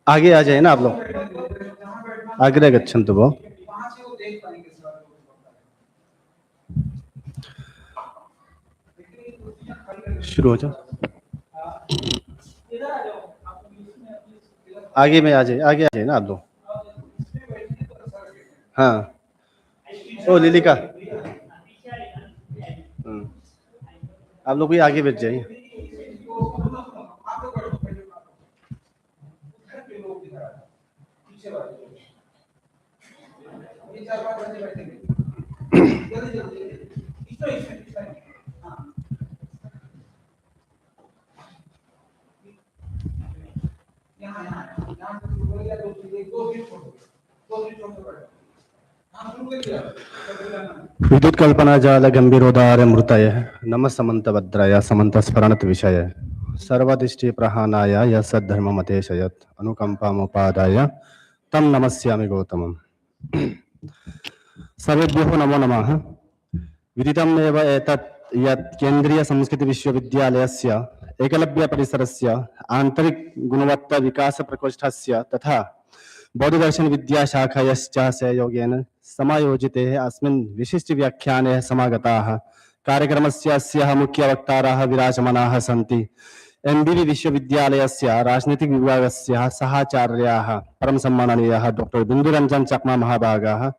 आगे आ जाए ना आप लोग, अग्रे गच्छन्तु भो। शुरू हो जाओ, आगे में आ जाए, आगे आ जाए ना आप लोग। हाँ, ओ लिलिका, आप लोग भी आगे बैठ जाइए। विद्युत कल्पना जाल गंभीरोदार मृतय नम समंत भद्राय समंत स्मरणत विषय सर्वदृष्टि प्रहानाय यद्धर्म मतेशयत अनुकंपामुपादाय तम नमस्यामि गौतमम्। सर्वेभ्यो नमो नमः। विदितमेव एतत् यत् केन्द्रीय संस्कृत विश्वविद्यालयस्य एकलव्य परिसरस्य आंतरिक गुणवत्ता विकास प्रकोष्ठस्य तथा बौद्ध दर्शन विद्याशाखायश्च सहयोगेन समायोजिते अस्मिन् विशिष्ट व्याख्याने समागताः कार्यक्रमस्य अस्याः मुख्य वक्तारः विराजमानाः सन्ति। एमबीबी विश्वविद्यालयस्य राजनीतिक विभागस्य सहाचार्याः परम सम्माननीयः डॉक्टर बिन्दुरञ्जन चकमा महाभागाः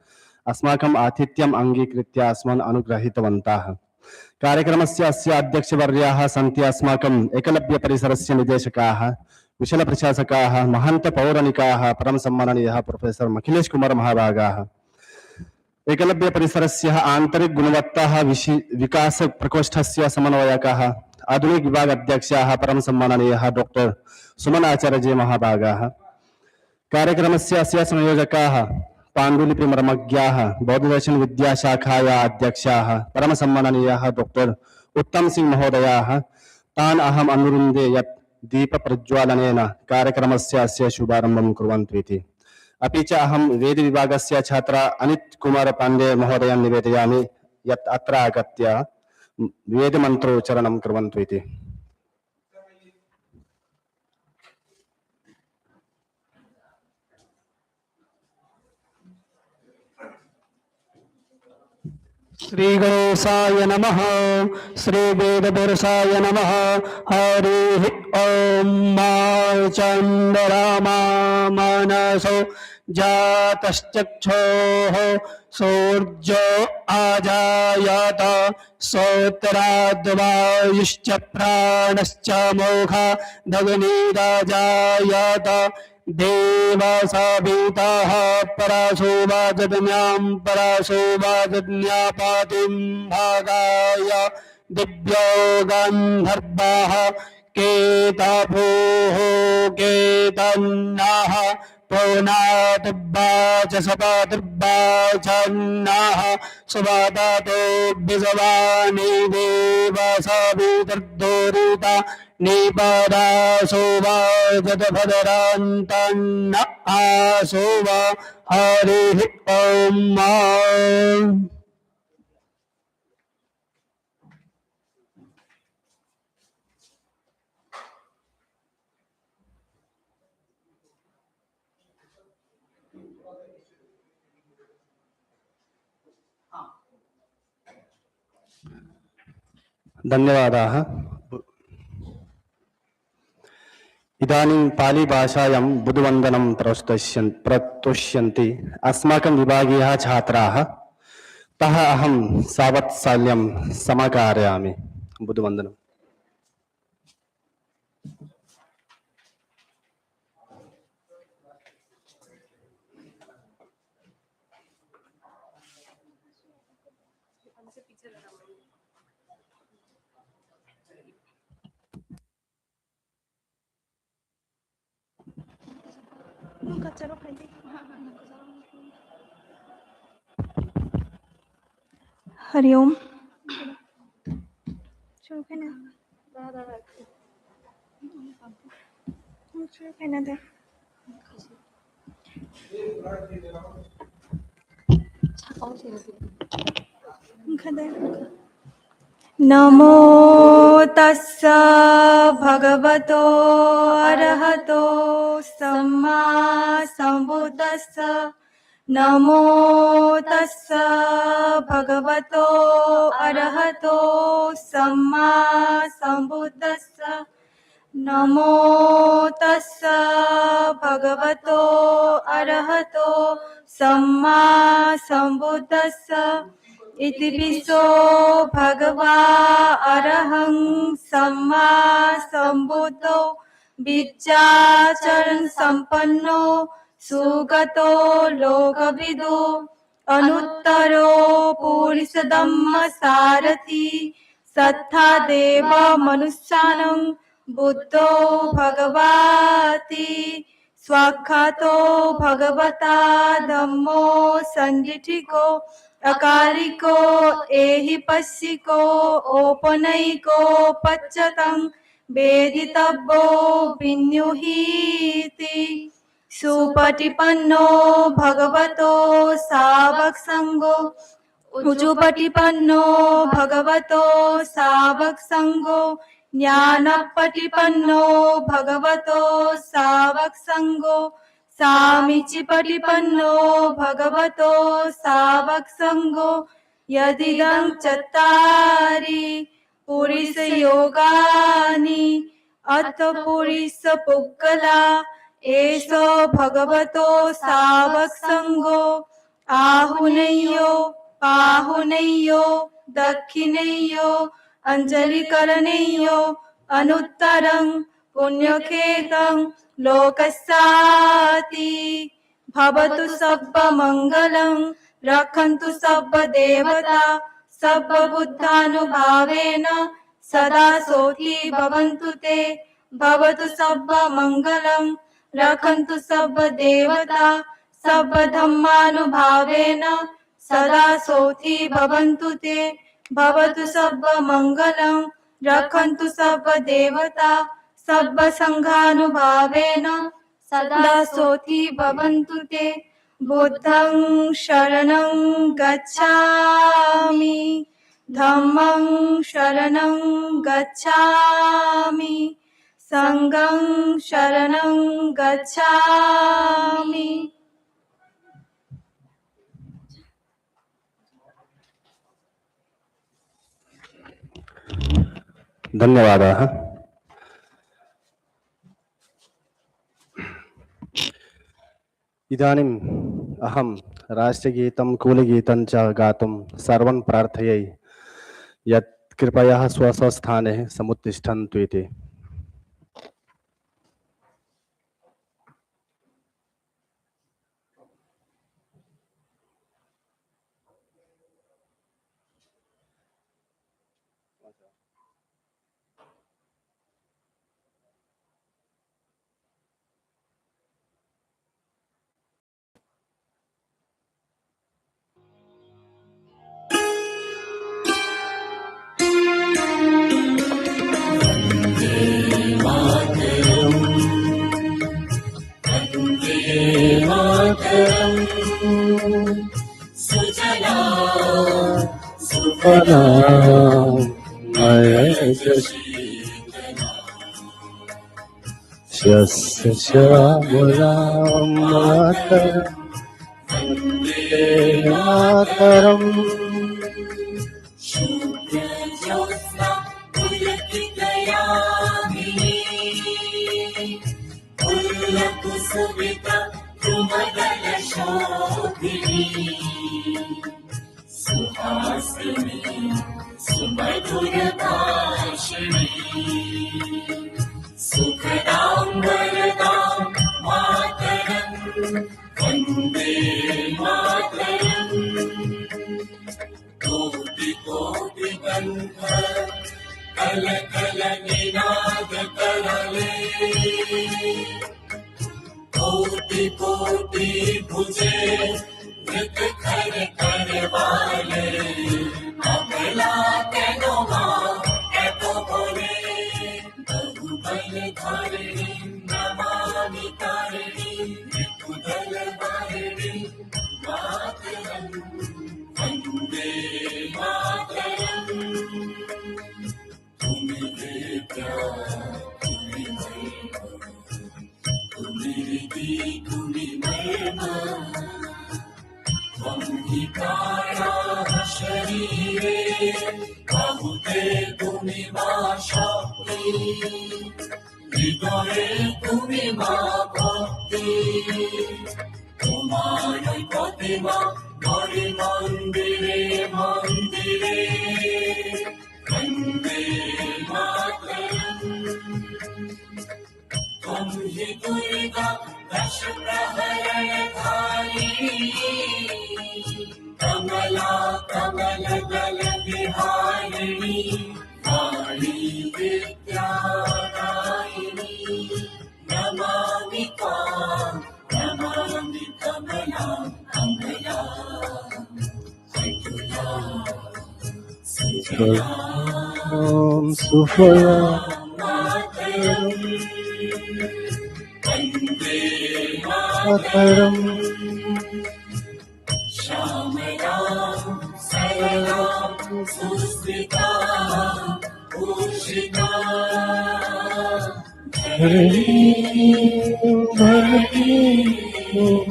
अस्माकम् आतिथ्यम् अंगीकृत्य अस्मान् अनुग्रहीतवन्तः। कार्यक्रमस्य अस्य अध्यक्षवर्याः सन्ति अस्माकम् एकलव्य परिसरस्य निदेशकाः विशल प्रशासकाः महंत पौराणिकाः परम सम्माननीयः प्रोफेसर अखिलेश कुमार महाभागाः एकलव्य परिसरस्य आंतरिक गुणवत्ता विकास प्रकोष्ठस्य समन्वयकाः आधुनिक विभाग अध्यक्षाः परम सम्माननीयः डॉक्टर सुमन आचार्य महाभागाः कार्यक्रमस्य अस्य संयोजकाः पाण्डुलिपिमर्मज्ञाः बौद्धदर्शन विद्याशाखाया अध्यक्षाः परम सम्माननीयः डॉक्टर उत्तम सिंह महोदयाः तान् अहम् अनुरुन्धे यत् दीप प्रज्वालनेन कार्यक्रमस्य अस्य शुभारम्भं कुर्वन्तु इति। अपि च अहं वेद विभागस्य छात्र अनित कुमार पांडे महोदयान् निवेदयामि यत् अत्र आगत्य वेद मंत्रोच्चारणं कुर्वन्तु इति। श्री गणेशाय नमः। श्री वेदपुरुषाय नमः। हरि ओम। चंद्रमा मनसो जातश्चक्षुः सूर्यो आजायत श्रोत्राद्वायुश्च प्राणश्च मोघा दग्निराजायत देवसभितः पराशोवाजन्यां पराशोवाजन्यापातिं भागाय दिव्यो गन्धर्वाः केतभोः केतन्नाः पौनातिर्वाच सपातिर्वाचन्नाः सुवादातो विजवानि देवसभितर्दोरिता निपदासोवा जतभदरान्तन्न आसोवा। हरिः ओम। धन्यवादाः। इदानीं पाली भाषायां बुधवन्दनं प्रस्तुष्यन्ति अस्माकं विभागीयः छात्राः। तः अहं सावत्साल्यं समाकारयामि। बुधवन्दनम्। हरिओम। नमो तस्स भगवतो अरहतो सम्मा सम्बुद्धस्स नमो तस्स भगवतो अरहतो सम्मा सम्बुद्धस्स नमो तस्स भगवतो अरहतो सम्मा सम्बुद्धस्स इति विश्वो भगवा अरहं सम्मा सम्बुद्धो विद्याचरण संपन्नो सुगतो लोकविदो अनुत्तरो पुरुषधम्म सारथि सत्था देव मनुष्यानं बुद्धो भगवाति स्वाख्यातो भगवता धम्मो संजिठिको अकालिको एहि पश्चिको औपनयिको पच्चतं वेदितव्यो विन्युहीति सुपटिपन्नो भगवतो सावक संगो उजुपटिपन्नो भगवतो सावक संगो ज्ञानपटिपन्नो भगवतो सावक संगो सामीचिपटिपन्नो भगवतो सावक संगो यदिदं चत्तारि पुरुष योगानि अथ पुरुष पुक्कला एषो भगवतो सावक संगो आहुनय्यो पाहुनय्यो दक्षिणेयो अंजलिकरणेयो अनुत्तरं पुण्यखेतं लोकस्याति भवतु सर्वमङ्गलं रक्षन्तु सर्वदेवता सर्वबुद्धानुभावेन सदा सोऽति भवन्तु ते भवतु सर्वमङ्गलं रक्षन्तु सर्वदेवता सर्वधर्मानुभावेन सदा सोऽति भवन्तु ते भवतु सर्वमङ्गलं रक्षन्तु सर्वदेवता सर्वसङ्घानुभावेन सदा सोऽति भवन्तु ते बुद्धं शरणं गच्छामि धम्मं शरणं गच्छामि संघं शरणं गच्छामि। धन्यवादाः। इदानीम् अहं राष्ट्रगीतं कुलगीतं च गातुं सर्वं प्रार्थये यत् कृपया स्वस्वस्थाने समुत्तिष्ठन्तु इति। श्यामलां मातरं वन्दे मातरम्। शुभ्रज्योत्स्ना पुलकितयामिनी पुल्लकुसुमिता कुमदलशोभिनी सुहासिनी सुमधुरभाषिणी सुखदां वरदां मातरं वन्दे मातरम्। कोटि कोटि गन्ध कल कल निनाद करले कोटि कोटि भुजे नृत कर करवाले अबला केनो मां एको बोले बहुबल धारिणी नमामि तारिणी विपुदल वारिणी मातरं वन्दे मातरम्। হৃদয়ে তুমি মা ভক্তি, তোমার প্রতিমা ঘরে মন্দিরে মন্দিরে, বন্দে মাতরম। तुम ही दुर्गा दश प्रहरणधारी, कमला कमल दल विहारिणी, काली विद्यादायिनी, नमामि त्वां नमामि कमला कमला, सुजला सुजला Om Sufaya मातरम, वन्दे Mataram श्यामलां सरलां सुस्मितां भूषितां, वन्दे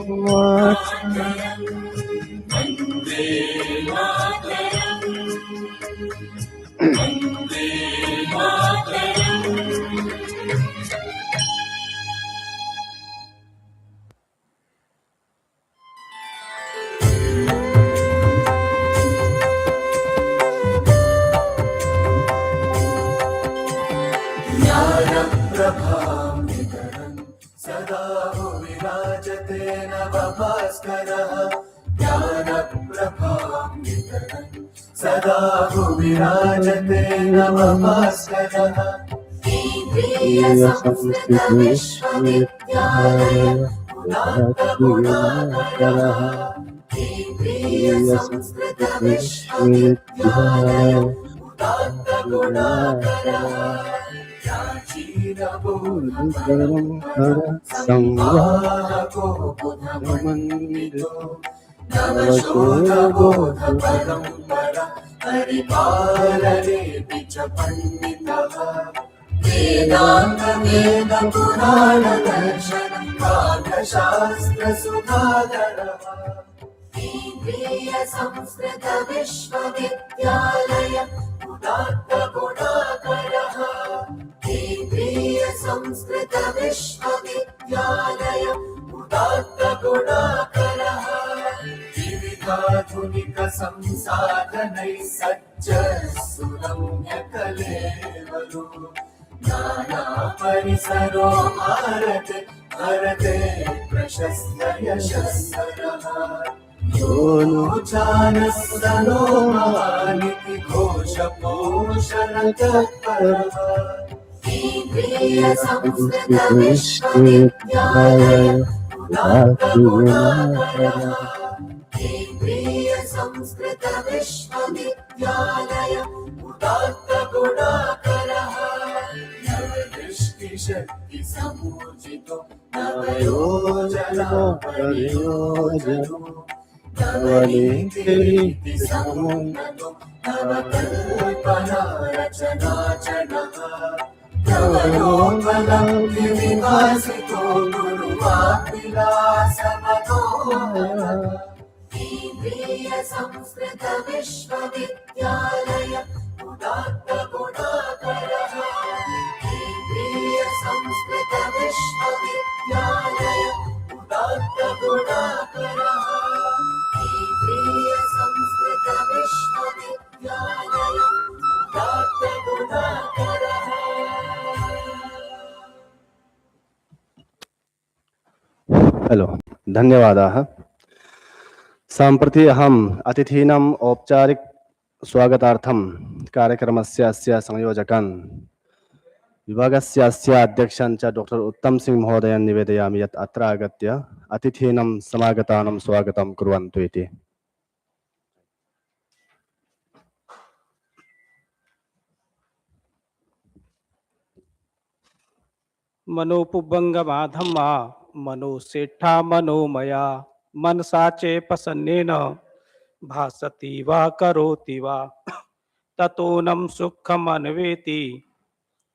मातरम्, वन्दे मातरम्। ज्ञानप्रभां निकरं सदा विराजते नवभास्करः, ज्ञानप्रभां निकरं सदा विराजते नवभास्करः। केन्द्रीय संस्कृत विश्वविद्यालय उदात्तगुणाकरः, केन्द्रीय संस्कृत विश्वविद्यालय उदात्तगुणाकरः। संवाहको बुधमण्डितो नवशोधबोधपरम्परा, परिपालनेऽपि च पण्डितः, वेदान्तवेदपुराणदर्शन काव्यशास्त्रसुधाकरः। केन्द्रीय संस्कृत विश्वविद्यालय उदात्तगुणाकरः, केन्द्रीय संस्कृत विश्वविद्यालय उदात्तगुणाकरः। विविधाधुनिक संसाधनैः सज्ज सुरम्य कलेवरु, नाना परिसरो भारते भरते प्रशस्त यशस्करः। यो नो जानस्तनो महानिति घोषपोषणतत्परः, केन्द्रीय संस्कृत विश्वविद्यालय उदात्तगुणाकरः, केन्द्रीय संस्कृत विश्वविद्यालय उदात्तगुणाकरः। नवदृष्टिशक्ति समूर्जितो नवयोजनो परियोजनो, नवनीतिरीति समुन्नतो नवकल्पना रचनाचनः, नवयोगलब्धिविभासितो गुरुवाग्विलासमतोहरः। केन्द्रीय संस्कृत विश्वविद्यालय उदात्तगुणाकरः, केन्द्रीय संस्कृत विश्वविद्यालय उदात्तगुणाकरः, केन्द्रीय संस्कृत विश्वविद्यालय उदात्तगुणाकरः। हेलो धन्यवादाः। सम्प्रति अहम् अतिथीनाम् औपचारिक स्वागतार्थं कार्यक्रमस्य अस्य संयोजकान् विभागस्य अस्य अध्यक्षं च डॉक्टर उत्तम सिंह महोदयं निवेदयामि यत् अत्र आगत्य अतिथीनां समागतानां स्वागतं कुर्वन्तु इति। मनोपुबंगमाधम्मा मनोसेठा मनोमया मनसा चे प्रसन्नेन भासति वा करोति वा ततोऽनं सुखमन्वेति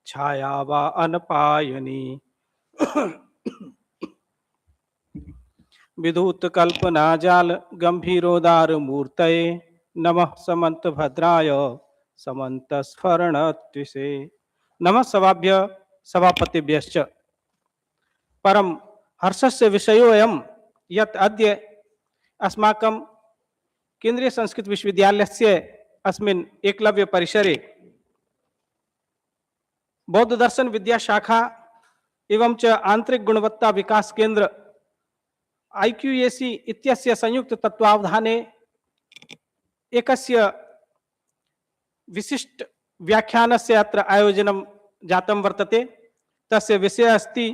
छाया वा अनपायनी विधूत कल्पना जाल गंभीरोदार मूर्तये नमः समंत भद्राय समंत स्फरणत्विषे नमः सभाभ्य सभापतिभ्यश्च। परम हर्षस्य विषयोऽयं यत् अद्य अस्माकं केन्द्रीय संस्कृत विश्वविद्यालयस्य अस्मिन् एकलव्य परिसरे बौद्ध दर्शन विद्या शाखा एवं च आंतरिक गुणवत्ता विकास केंद्र IQAC इत्यस्य संयुक्त तत्वावधाने एकस्य विशिष्ट व्याख्यानस्य अत्र आयोजनं जातं वर्तते। तस्य विषयः अस्ति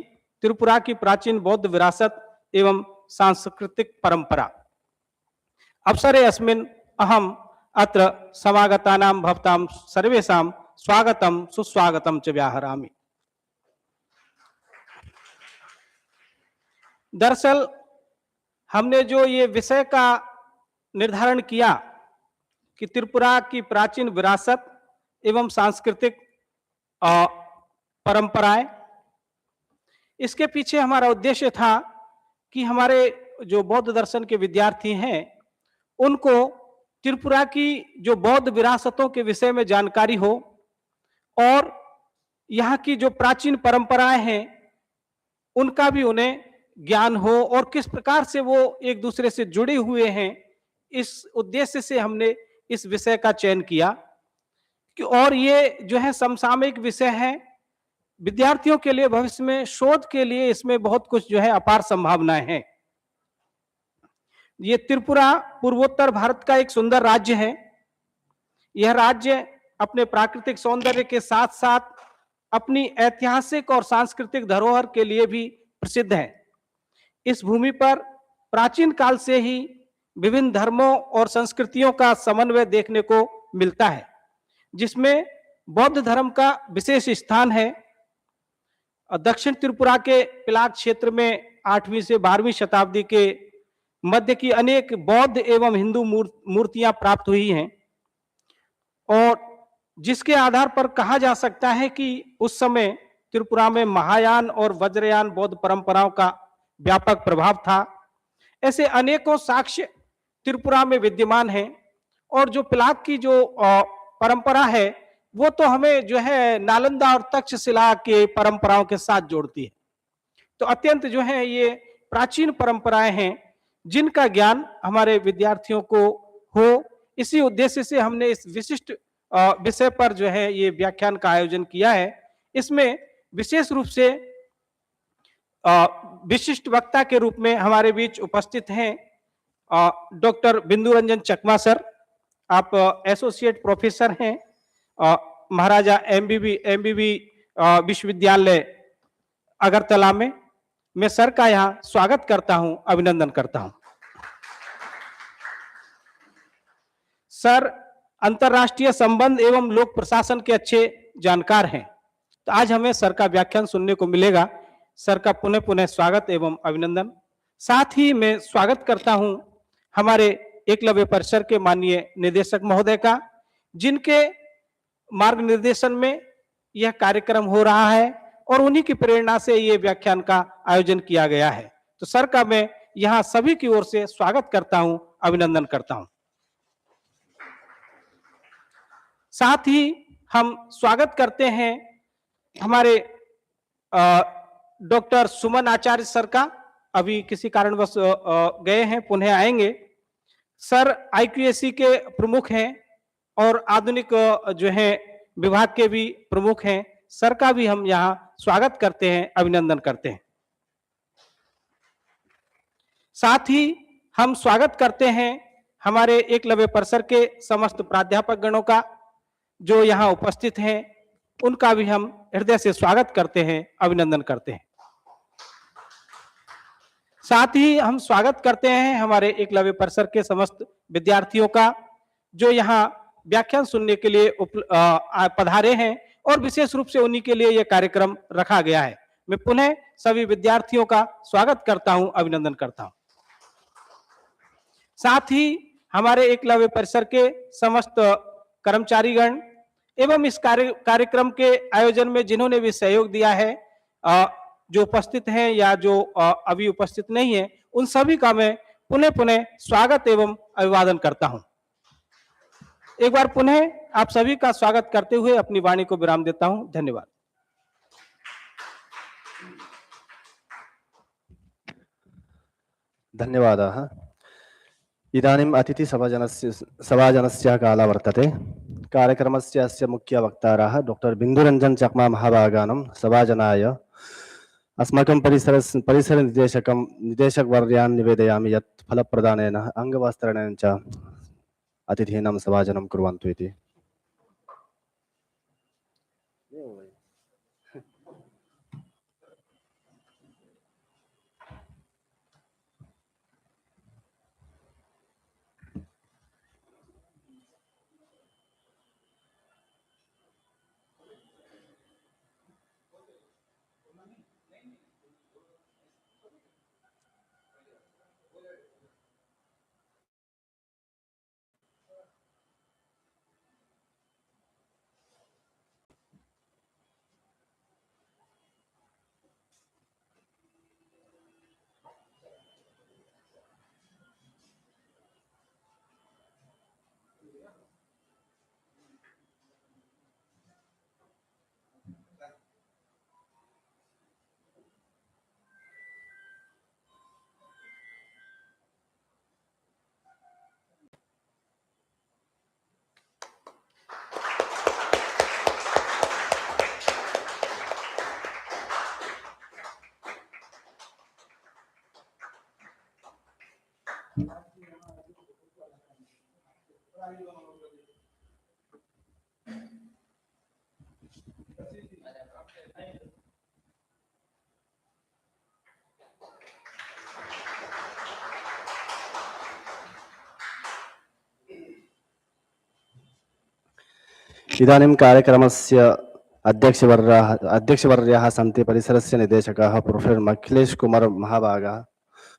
त्रिपुरा की प्राचीन बौद्ध विरासत एवं सांस्कृतिक परंपरा। अवसरे अस्मिन् अहम् अत्र समागतानां भवतां सर्वेषां स्वागतं सुस्वागतं च व्याहरामि। दरअसल हमने जो ये विषय का निर्धारण किया कि त्रिपुरा की प्राचीन विरासत एवं सांस्कृतिक परंपराएं, इसके पीछे हमारा उद्देश्य था कि हमारे जो बौद्ध दर्शन के विद्यार्थी हैं उनको त्रिपुरा की जो बौद्ध विरासतों के विषय में जानकारी हो और यहाँ की जो प्राचीन परंपराएं हैं उनका भी उन्हें ज्ञान हो और किस प्रकार से वो एक दूसरे से जुड़े हुए हैं। इस उद्देश्य से हमने इस विषय का चयन किया कि और ये जो है समसामयिक विषय है, विद्यार्थियों के लिए भविष्य में शोध के लिए इसमें बहुत कुछ जो है अपार संभावनाएं हैं। ये त्रिपुरा पूर्वोत्तर भारत का एक सुंदर राज्य है। यह राज्य अपने प्राकृतिक सौंदर्य के साथ साथ अपनी ऐतिहासिक और सांस्कृतिक धरोहर के लिए भी प्रसिद्ध है। इस भूमि पर प्राचीन काल से ही विभिन्न धर्मों और संस्कृतियों का समन्वय देखने को मिलता है, जिसमें बौद्ध धर्म का विशेष स्थान है। दक्षिण त्रिपुरा के पिलाक क्षेत्र में 8वीं से 12वीं शताब्दी के मध्य की अनेक बौद्ध एवं हिंदू मूर्तियां प्राप्त हुई हैं और जिसके आधार पर कहा जा सकता है कि उस समय त्रिपुरा में महायान और वज्रयान बौद्ध परंपराओं का व्यापक प्रभाव था। ऐसे अनेकों साक्ष्य त्रिपुरा में विद्यमान हैं और जो पिलाक की जो परंपरा है वो तो हमें जो है नालंदा और तक्षशिला के परंपराओं के साथ जोड़ती है। तो अत्यंत जो है ये प्राचीन परंपराएं हैं जिनका ज्ञान हमारे विद्यार्थियों को हो, इसी उद्देश्य से हमने इस विशिष्ट विषय पर जो है ये व्याख्यान का आयोजन किया है। इसमें विशेष रूप से विशिष्ट वक्ता के रूप में हमारे बीच उपस्थित हैं डॉक्टर बिंदु रंजन चकमा सर। आप एसोसिएट प्रोफेसर हैं महाराजा एमबीबी विश्वविद्यालय अगरतला में। मैं सर का यहाँ स्वागत करता हूं, अभिनंदन करता हूं। सर अंतर्राष्ट्रीय संबंध एवं लोक प्रशासन के अच्छे जानकार हैं, तो आज हमें सर का व्याख्यान सुनने को मिलेगा। सर का पुनः पुनः स्वागत एवं अभिनंदन। साथ ही मैं स्वागत करता हूं हमारे एकलव्य परिसर के माननीय निदेशक महोदय का, जिनके मार्गनिर्देशन में यह कार्यक्रम हो रहा है और उन्हीं की प्रेरणा से ये व्याख्यान का आयोजन किया गया है। तो सर का मैं यहाँ सभी की ओर से स्वागत करता हूं, अभिनंदन करता हूं। साथ ही हम स्वागत करते हैं हमारे डॉक्टर सुमन आचार्य सर का। अभी किसी कारणवश गए हैं, पुनः आएंगे। सर IQAC के प्रमुख हैं और आधुनिक जो है विभाग के भी प्रमुख हैं। सर का भी हम यहाँ स्वागत करते हैं, अभिनंदन करते हैं। साथ ही हम स्वागत करते हैं हमारे एकलव्य परिसर के समस्त प्राध्यापक गणों का जो यहाँ उपस्थित हैं, उनका भी हम हृदय से स्वागत करते हैं, अभिनंदन करते हैं। साथ ही हम स्वागत करते हैं हमारे एकलव्य परिसर के समस्त विद्यार्थियों का जो यहाँ व्याख्यान सुनने के लिए पधारे हैं और विशेष रूप से उन्हीं के लिए यह कार्यक्रम रखा गया है। मैं पुनः सभी विद्यार्थियों का स्वागत करता हूं, अभिनंदन करता हूं। साथ ही हमारे एकलव्य परिसर के समस्त कर्मचारीगण एवं इस कार्यक्रम के आयोजन में जिन्होंने भी सहयोग दिया है, जो उपस्थित हैं या जो अभी उपस्थित नहीं है, उन सभी का मैं पुनः पुनः स्वागत एवं अभिवादन करता हूं। एक बार पुनः आप सभी का स्वागत करते हुए अपनी वाणी को विराम देता हूं। धन्यवाद। धन्यवादाः। इदानीम् सभाजनस्य कालः वर्तते। कार्यक्रमस्य अस्य मुख्यवक्तारः डॉक्टर बिन्दुरञ्जन चकमा महाभागानं सभाजनाय अस्माकं निदेशकवर्यान् निवेदयामि यत् फलप्रदानेन अङ्गवस्त्रणेन च अतिथीनां सभाजनं कुर्वन्तु इति। इदानीं कार्यक्रमस्य अध्यक्षवर्याः सन्ति परिसरस्य निदेशकाः प्रोफेसर् अखिलेश कुमार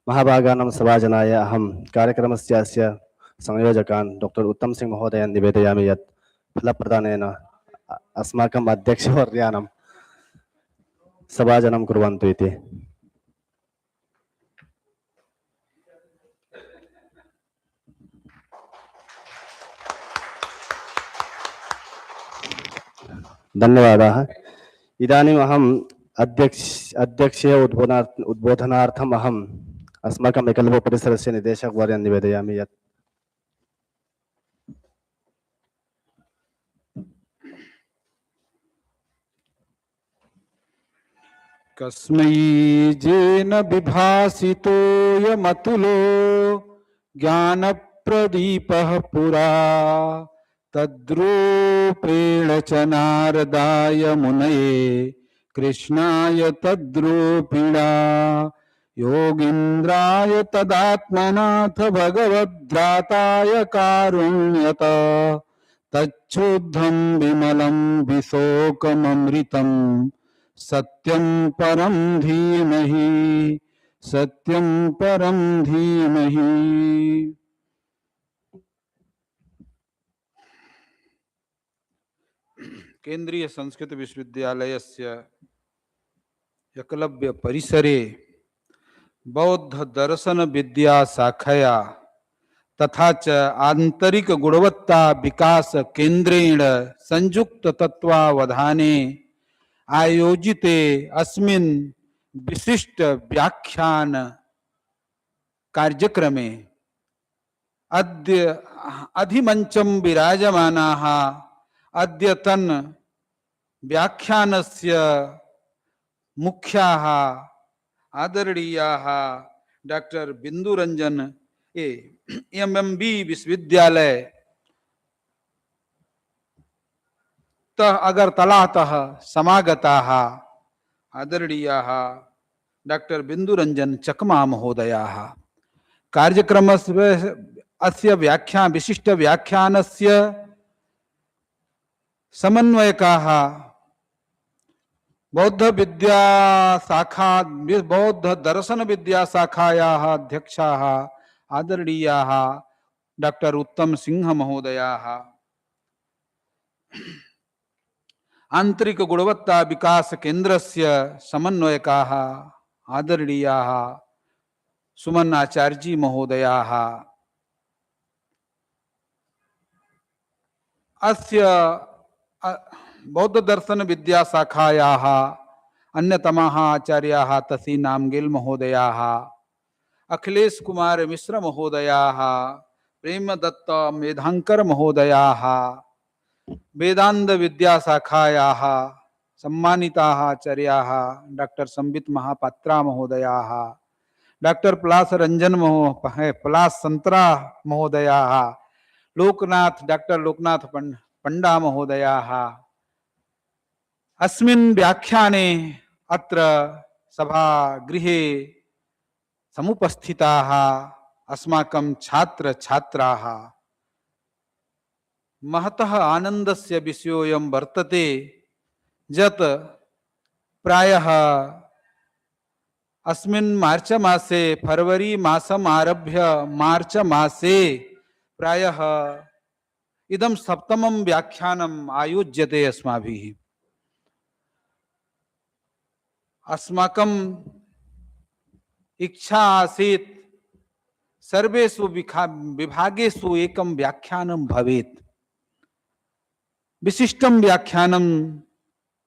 महाभागानां सभाजनाय अहं कार्यक्रमस्य अस्य संयोजकान् डॉक्टर उत्तम सिंह महोदयान् निवेदयामि यत् फलप्रदानेन अस्माकम् अध्यक्षवर्याणां सभाजनं कुर्वन्तु इति। धन्यवादाः। इदानीम् अहम् अध्यक्षीय उद्बोधनार्थम् अहम् अस्माकम् एकलव्य परिसरस्य निदेशकवर्यान् निवेदयामि यत् कस्मै जेन विभासितोऽयमतुलो ज्ञानप्रदीपः पुरा तद्रूपेण च नारदाय मुनये कृष्णाय तद्रूपिणा योगीन्द्राय तदात्मनाथ भगवद्भ्राताय कारुण्यत तच्छुद्धं विमलं विशोकममृतं सत्यं परं धीमहि सत्यं परं धीमहि। केंद्रीय संस्कृत विश्वविद्यालयस्य एकलव्य परिसरे बौद्ध दर्शन विद्या शाखया तथा च आंतरिक गुणवत्ता विकास केंद्रेण संयुक्त तत्वावधाने आयोजिते अस्मिन् विशिष्ट व्याख्यान कार्यक्रमे अद्य अधिमंचम विराजमानाः अद्यतन व्याख्यानस्य मुख्याः आदरणीयाः डॉक्टर बिन्दुरञ्जन एमएमबी विश्वविद्यालय अगरतलातः समागताः आदरणीयाः डॉक्टर बिन्दुरञ्जन चकमा महोदयाः। कार्यक्रमस्य अस्य विशिष्ट व्याख्यानस्य समन्वयकाः बौद्ध दर्शन विद्या शाखायाः अध्यक्षाः आदरणीयाः डॉक्टर उत्तम सिंह महोदयाः, आंतरिक गुणवत्ता विकास केंद्रस्य समन्वयकाः आदरणीयाः सुमन आचार्यजी महोदयाः, अस्य बौद्ध दर्शन विद्या शाखायाः अन्यतमाः आचार्याः तसी नामगिल महोदयाः, अखिलेश कुमार मिश्र महोदयाः, प्रेमदत्त मेधांकर महोदयाः, वेदांत विद्याशाखायाः सम्मानिताः आचार्याः डॉक्टर संबित महापात्रा महोदयाः, डॉक्टर पलास संतरा महोदयाः, डॉक्टर लोकनाथ पंडा महोदयाः, अस्मिन् व्याख्याने अत्र सभागृहे समुपस्थिताः अस्माकं छात्र छात्राः, महतः आनन्दस्य विषयोऽयं वर्तते यत् प्रायः अस्मिन् मार्च मासे फरवरी मासम् आरभ्य मार्च मासे प्रायः इदं सप्तमं व्याख्यानम् आयोज्यते अस्माभिः। अस्माकम् इच्छा आसीत् सर्वेषु विभागेषु एकं व्याख्यानं भवेत्, विशिष्टं व्याख्यानं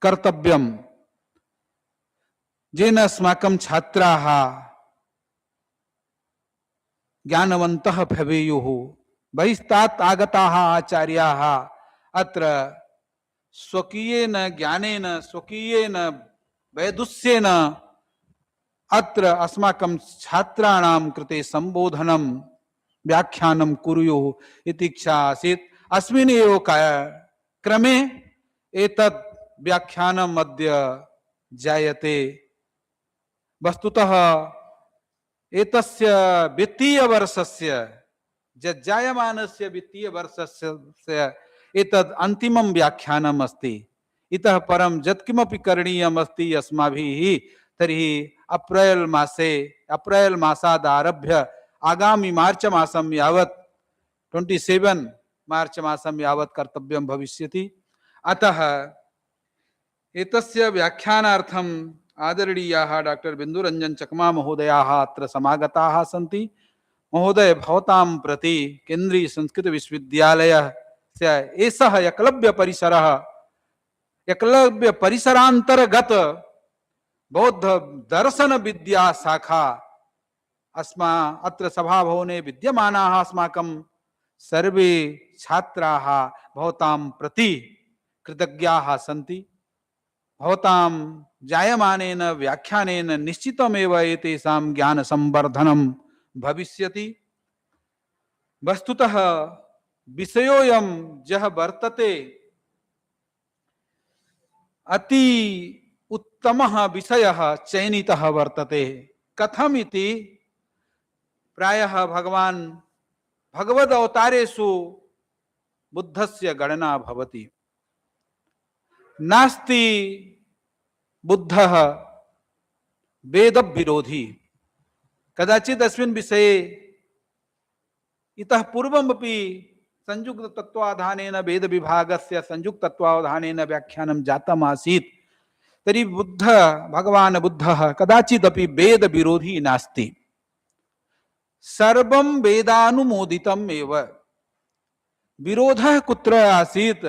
कर्तव्यं, येन अस्माकं छात्राः ज्ञानवन्तः भवेयुः। बहिस्तात् आगताः आचार्याः अत्र स्वकीयेन ज्ञानेन स्वकीयेन वैदुष्येन अत्र अस्माकं छात्राणां कृते संबोधनं व्याख्यानं कुर्युः इति इच्छा आसीत्। अस्मिन् एव क्रमे एतत् व्याख्यानम् अद्य जायते। वस्तुतः एतस्य वित्तीयवर्षस्य जायमानस्य वित्तीयवर्षस्य एतद् अन्तिमं व्याख्यानम् अस्ति। इतः परं यत्किमपि करणीयम् अस्ति अस्माभिः तर्हि अप्रैल मासादारभ्य आगामि मार्च मासं यावत् 27 मार्च मासं यावत् कर्तव्यं भविष्यति। अतः एतस्य व्याख्यानार्थम् आदरणीयाः डॉक्टर बिन्दुरञ्जन चकमा महोदयाः अत्र समागताः सन्ति। महोदय, भवतां प्रति केन्द्रीय संस्कृत विश्वविद्यालयस्य एषः एकलव्य परिसरान्तर्गत बौद्ध दर्शन विद्या शाखा अत्र सभाभवने विद्यमानाः अस्माकं सर्वे छात्राः भवतां प्रति कृतज्ञाः सन्ति। भवतां जायमानेन व्याख्यानेन निश्चितमेव एतेषां ज्ञान संवर्धनं भविष्यति। वस्तुतः विषयोऽयं यः वर्तते अति उत्तमः विषयः चयनितः वर्तते। कथमिति प्रायः भगवद अवतारेषु बुद्धस्य गणना भवति। नास्ति बुद्धः वेद विरोधी। कदाचित् अस्मिन् विषये इतः पूर्वमपि संयुक्त तत्वावधानेन वेद विभागस्य संयुक्त तत्वावधानेन व्याख्यानं जातम् आसीत्। तर्हि भगवान् बुद्धः कदाचिदपि वेद विरोधी नास्ति। सर्वं वेदानुमोदितम् एव। विरोधः कुत्र आसीत्?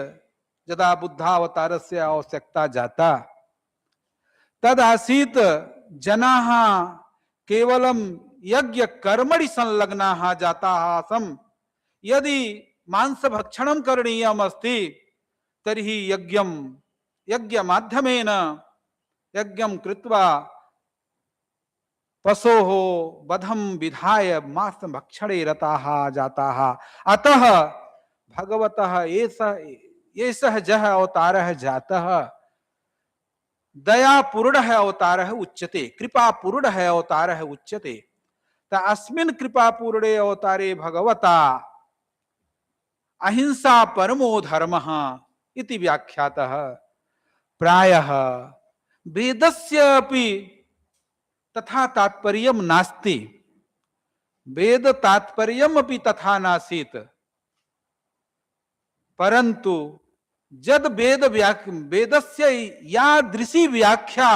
यदा बुद्धावतारस्य आवश्यकता जाता तदासीत् जनाः केवलं यज्ञ कर्मणि संलग्नाः जाताः आसन्। यदि मांसभक्षणं करणीयम् अस्ति तर्हि यज्ञ माध्यमेन यज्ञं कृत्वा पशोः वधं विधाय मांसभक्षणे रताः जाताः। अतः भगवतः एषः जः अवतारः जातः दयापूर्णः अवतारः उच्यते, कृपापूर्णः अवतारः उच्यते। अस्मिन् कृपापूर्णे अवतारे भगवता अहिंसा परमो धर्मः इति व्याख्यातः। प्रायः वेदस्य अपि तथा तात्पर्यं नास्ति। वेद तात्पर्यम् अपि तथा नासीत्। परन्तु जद वेदस्य यादृशी व्याख्या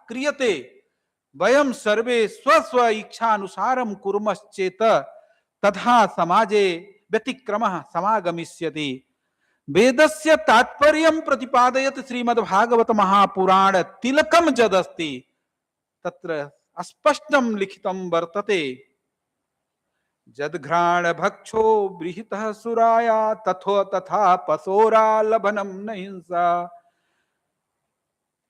क्रियते वयं सर्वे स्व इच्छानुसारं कुर्मश्चेत तथा समाजे व्यतिक्रमः समागमिष्यति। वेदस्य तात्पर्यं प्रतिपादयत् श्रीमद्भागवत महापुराण तिलकं यदस्ति तत्र स्पष्टं लिखितं वर्तते जदघ्राण भक्षो बृहतः सुराया तथो तथा पसोरा लभनम न हिंसा।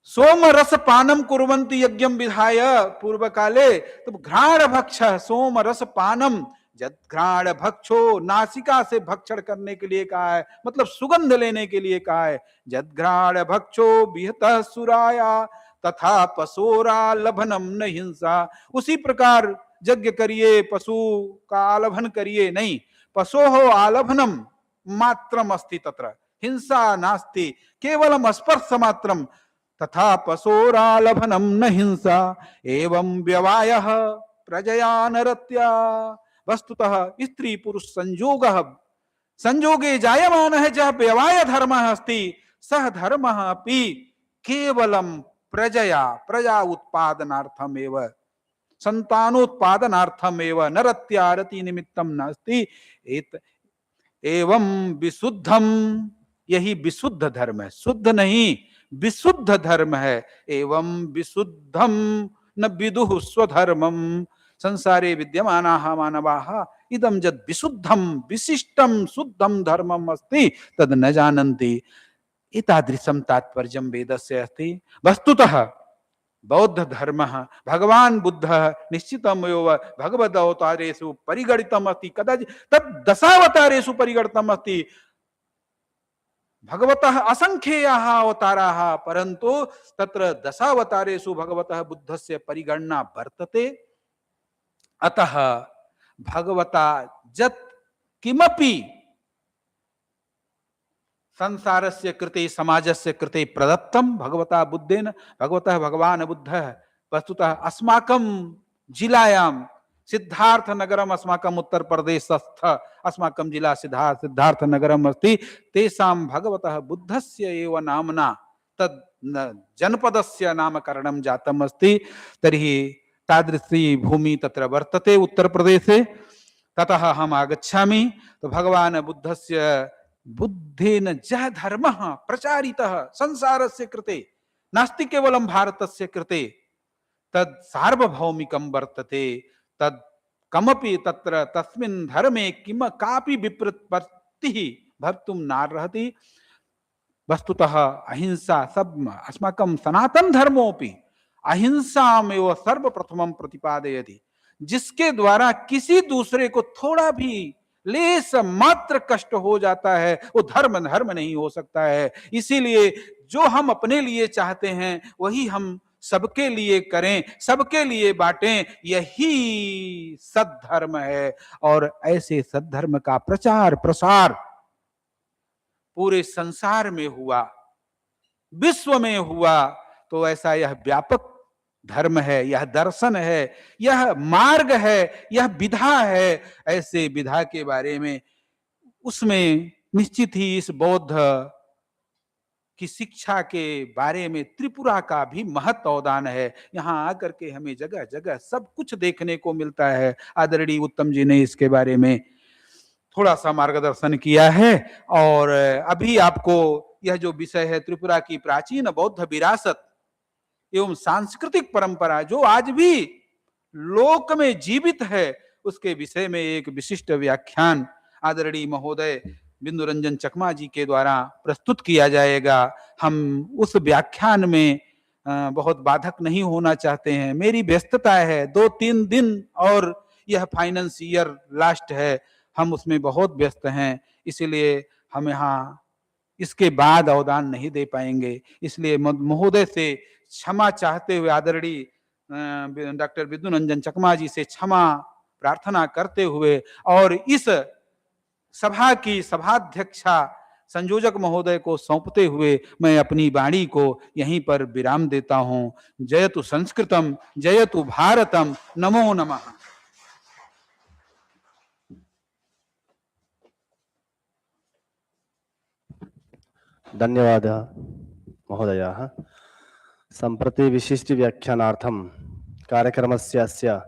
सोम रस पानम कुर्वन्ति यज्ञम विधाय पूर्व काले, तो घ्राण भक्ष सोम रस पानम, जदघ्राण भक्षो नासिका से भक्षण करने के लिए कहा है, मतलब सुगंध लेने के लिए कहा है। जदघ्राण भक्षो विहतः सुराया तथा पशोरा लभनम न हिंसा। उसी प्रकार यज्ञ करिए, पशु का आलभन करिए, नहीं, पशो हो आलभनम मात्रम अस्ति तत्र हिंसा नास्ति, केवलम स्पर्श मात्रम, तथा पशोरालभनम न हिंसा। एवं व्यवायः प्रजया नरत्या, वस्तुतः स्त्री पुरुष संयोगः संयोगे जायमानः जः व्यवाय धर्मः अस्ति सः धर्मः अपि केवलम प्रजया, प्रजा उत्पादनार्थम एव संतानोत्पादनार्थम एव नरत्या रति निमित्तम नास्ति। एवं विशुद्धम, यही विशुद्ध धर्म है, शुद्ध नहीं विशुद्ध धर्म है। एवं विशुद्धम न विदुः स्वधर्मम संसारे विद्यमानाः मानवाः इदं यद् विशुद्धम विशिष्टम शुद्धम धर्मम अस्ति तद् न जानन्ति। एतादृशं तात्पर्यं वेदस्य अस्ति। वस्तुतः बौद्ध धर्मः भगवान बुद्धः निश्चितमेव भगवद अवतारेषु परिगणितम् अस्ति, कदाचित् तद् दशावतारेषु परिगणितम् अस्ति। भगवतः असंख्येयाः अवताराः, परन्तु तत्र दशावतारेषु भगवतः बुद्धस्य परिगणना वर्तते। अतः भगवता यत् किमपि संसारस्य कृते समाजस्य कृते प्रदत्तं भगवता बुद्धेन, भगवतः भगवान बुद्धः वस्तुतः अस्माकं जिलायां सिद्धार्थ नगरम अस्माकम उत्तर प्रदेशस्थ अस्माकं जिला सिद्धार्थ नगरम अस्ति, तेषां भगवतः बुद्धस्य एव नामना तद् जनपदस्य नामकरणं जातम् अस्ति। तर्हि तादृशी भूमि तत्र वर्तते उत्तर प्रदेशे। ततः अहम् आगच्छामि, तो भगवान बुद्धस्य बुद्धेन जः धर्मः प्रचारितः संसारस्य कृते, नास्ति केवलं भारतस्य कृते, तद् सार्वभौमिकं वर्तते। तद् कमपि तत्र तस्मिन् धर्मे किम कापि विप्रतिपत्तिः भवितुं नार्हति। वस्तुतः अहिंसा सब अस्माकं सनातन धर्मोऽपि अहिंसामेव सर्वप्रथमं प्रतिपादयति। जिसके द्वारा किसी दूसरे को थोड़ा भी लेस मात्र कष्ट हो जाता है वो धर्म नहीं हो सकता है। इसीलिए जो हम अपने लिए चाहते हैं वही हम सबके लिए करें, सबके लिए बांटें, यही सद्धर्म है। और ऐसे सद्धर्म का प्रचार प्रसार पूरे संसार में हुआ, विश्व में हुआ, तो ऐसा यह व्यापक धर्म है, यह दर्शन है, यह मार्ग है, यह विधा है। ऐसे विधा के बारे में उसमें निश्चित ही इस बौद्ध की शिक्षा के बारे में त्रिपुरा का भी महत्व अवदान है। यहाँ आकर के हमें जगह जगह सब कुछ देखने को मिलता है। आदरणीय उत्तम जी ने इसके बारे में थोड़ा सा मार्गदर्शन किया है। और अभी आपको यह जो विषय है त्रिपुरा की प्राचीन बौद्ध विरासत एवं सांस्कृतिक परंपरा जो आज भी लोक में जीवित है, उसके विषय में एक विशिष्ट व्याख्यान आदरणीय महोदय बिंदु रंजन चकमा जी के द्वारा प्रस्तुत किया जाएगा। हम उस व्याख्यान में बहुत बाधक नहीं होना चाहते हैं। मेरी व्यस्तता है, 2-3 दिन और यह फाइनेंस ईयर लास्ट है, हम उसमें बहुत व्यस्त हैं, इसलिए हम यहाँ इसके बाद अवदान नहीं दे पाएंगे। इसलिए महोदय से क्षमा चाहते हुए, आदरणीय डॉक्टर बिंदु रंजन चकमा जी से क्षमा प्रार्थना करते हुए और इस सभा की सभाध्यक्षा संयोजक महोदय को सौंपते हुए मैं अपनी वाणी को यहीं पर विराम देता हूं। जयतु संस्कृतम, जयतु भारतम, नमो नमः। धन्यवादः महोदयाः। सम्प्रति विशिष्ट व्याख्यानार्थं कार्यक्रमस्य अस्य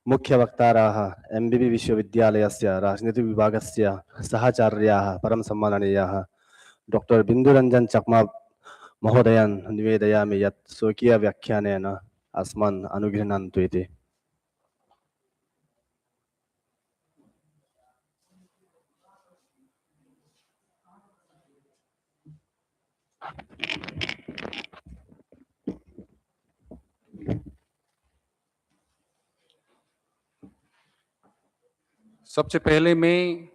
मुख्य वक्ताराः एमबीबी विश्वविद्यालयस्य राजनीति विभागस्य सहचार्याः परम सम्माननीयाः डॉक्टर बिंदु रंजन चकमा महोदयान् निवेदयामि यत् स्वकीय व्याख्यानेन अस्मान् अनुगृह्णन्तु इति। सबसे पहले मैं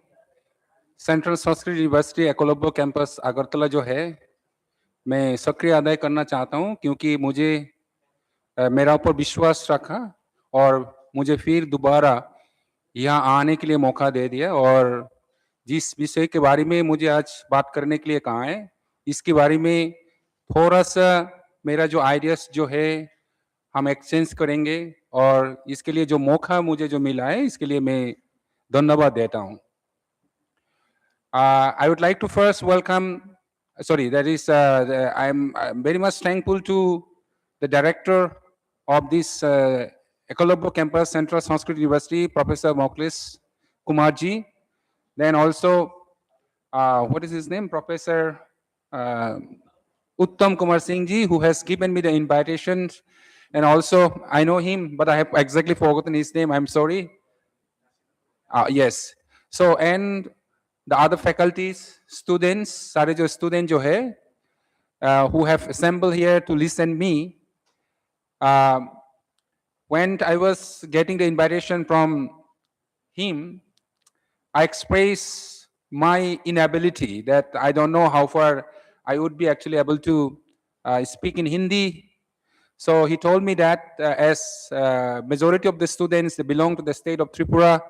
central Sanskrit university Eklavya campus Agartala जो है मैं सक्रिय अदाय करना चाहता हूं, क्योंकि मुझे मेरा ऊपर विश्वास रखा और मुझे फिर दोबारा यहाँ आने के लिए मौका दे दिया, और जिस विषय के बारे में मुझे आज बात करने के लिए कहा है इसके बारे में थोड़ा सा मेरा जो आइडियाज जो है हम एक्सचेंज करेंगे, और इसके लिए जो मौका मुझे जो मिला है इसके लिए मैं धन्यवाद देता हूँ। I would like to first welcome, I'm very much thankful to the director of this Eklavya Campus, Central Sanskrit University, Professor Mokhlis Kumarji. Then also, what is his name? Professor Uttam Kumar Singh ji, who has given me the invitation. And also, I know him, but I have exactly forgotten his name. I'm sorry. Yes. So, and the other faculties, students, सारे जो student जो है, who have assembled here to listen me. When I was getting the invitation from him, I expressed my inability that I don't know how far I would be actually able to speak in Hindi. So he told me that as majority of the students, they belong to the state of Tripura,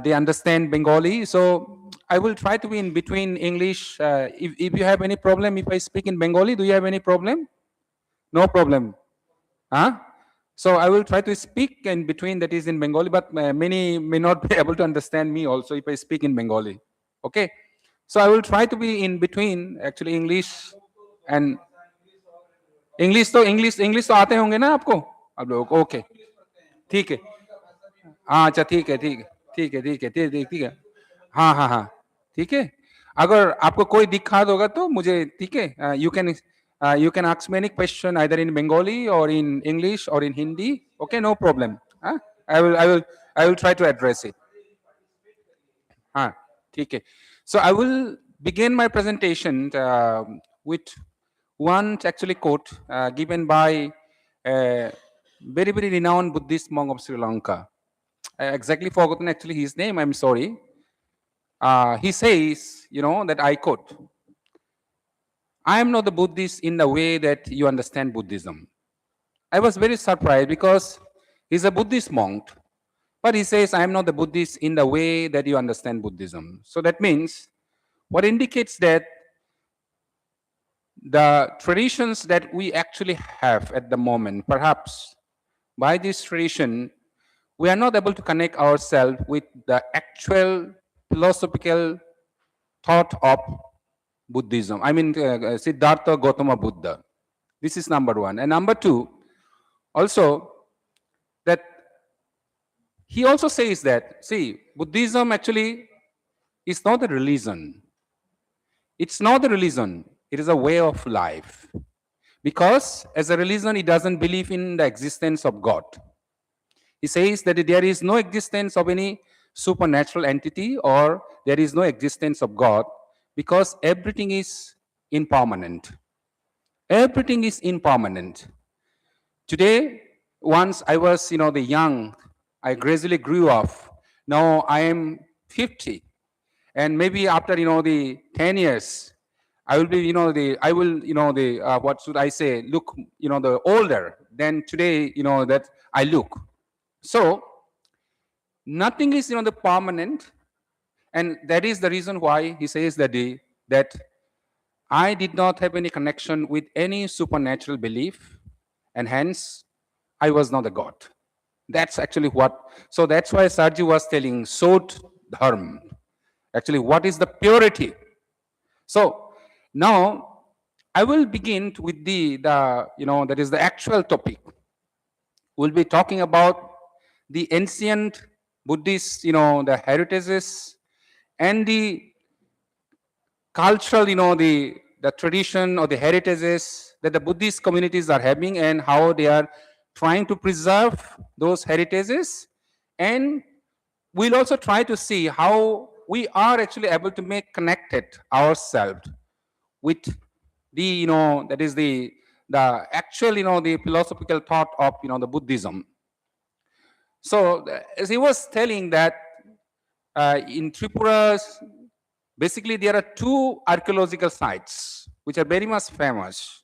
they understand Bengali. So I will try to be in between English. If you have any problem, if I speak in Bengali, do you have any problem? No problem. Huh? So I will try to speak in between, that is in Bengali, but many may not be able to understand me also if I speak in Bengali. Okay. So I will try to be in between actually English and English तो आते होंगे ना आपको आप लोग? Okay, ठीक है, हाँ अच्छा, ठीक है, हाँ, ठीक है। अगर आपको कोई दिक्कत होगा तो मुझे, ठीक है, you can ask me any question either in Bengali or in English or in Hindi. Okay, no problem. I will try to address it. हाँ, ठीक है. So I will begin my presentation with one actually quote given by a very renowned Buddhist monk of Sri Lanka. I exactly forgotten actually his name, I'm sorry. He says, that I quote, "I am not the Buddhist in the way that you understand Buddhism." I was very surprised because he's a Buddhist monk, but he says, "I am not the Buddhist in the way that you understand Buddhism." So that means, what indicates that the traditions that we actually have at the moment, perhaps by this tradition, we are not able to connect ourselves with the actual philosophical thought of Buddhism. I mean, Siddhartha Gautama Buddha. This is number one. And number two, also, that he also says that, see, Buddhism actually is not a religion. It's not a religion. It is a way of life. Because as a religion, it doesn't believe in the existence of God. He says that there is no existence of any supernatural entity, or there is no existence of God, because everything is impermanent. Everything is impermanent. Today, once I was, the young, I gradually grew up. Now I am 50. And maybe after, the 10 years, I will be, what should I say, look, the older than today, that I look. So, nothing is, the permanent. And that is the reason why he says that I did not have any connection with any supernatural belief, and hence I was not a god. That's actually so that's why Sarji was telling, Sod Dharma. Actually, what is the purity? So now I will begin with that is the actual topic. We'll be talking about the ancient Buddhist, the heritages and the cultural, the tradition or the heritages that the Buddhist communities are having, and how they are trying to preserve those heritages. And we'll also try to see how we are actually able to make connected ourselves with that is the actual, the philosophical thought of, the Buddhism. So as he was telling that in Tripura, basically there are two archaeological sites which are very much famous.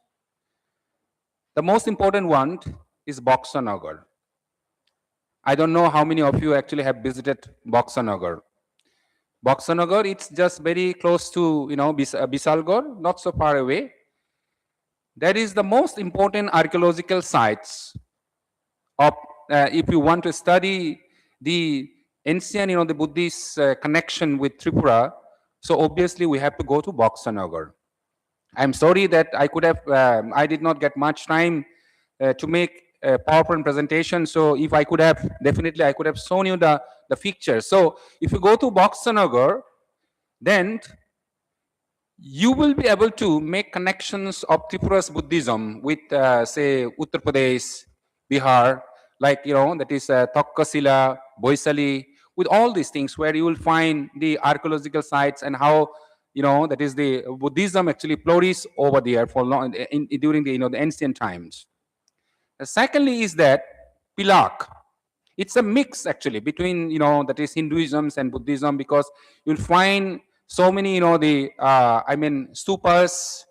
The most important one is Boxanagar. I don't know how many of you actually have visited Boxanagar. Boxanagar, it's just very close to, Bisalgarh, not so far away. That is the most important archaeological sites of, if you want to study the ancient, the Buddhist connection with Tripura. So obviously we have to go to Boxanagar. I'm sorry that I did not get much time to make a PowerPoint presentation. So if I could have, definitely I could have shown you the picture. So if you go to Boxanagar, then you will be able to make connections of Tripura's Buddhism with, say, Uttar Pradesh, Bihar, like, that is Tokkasila, Boisali, with all these things where you will find the archaeological sites and how, that is the Buddhism actually flourished over there for long, during the, the ancient times. Secondly is that Pilak. It's a mix actually between, that is Hinduism and Buddhism, because you'll find so many, stupas,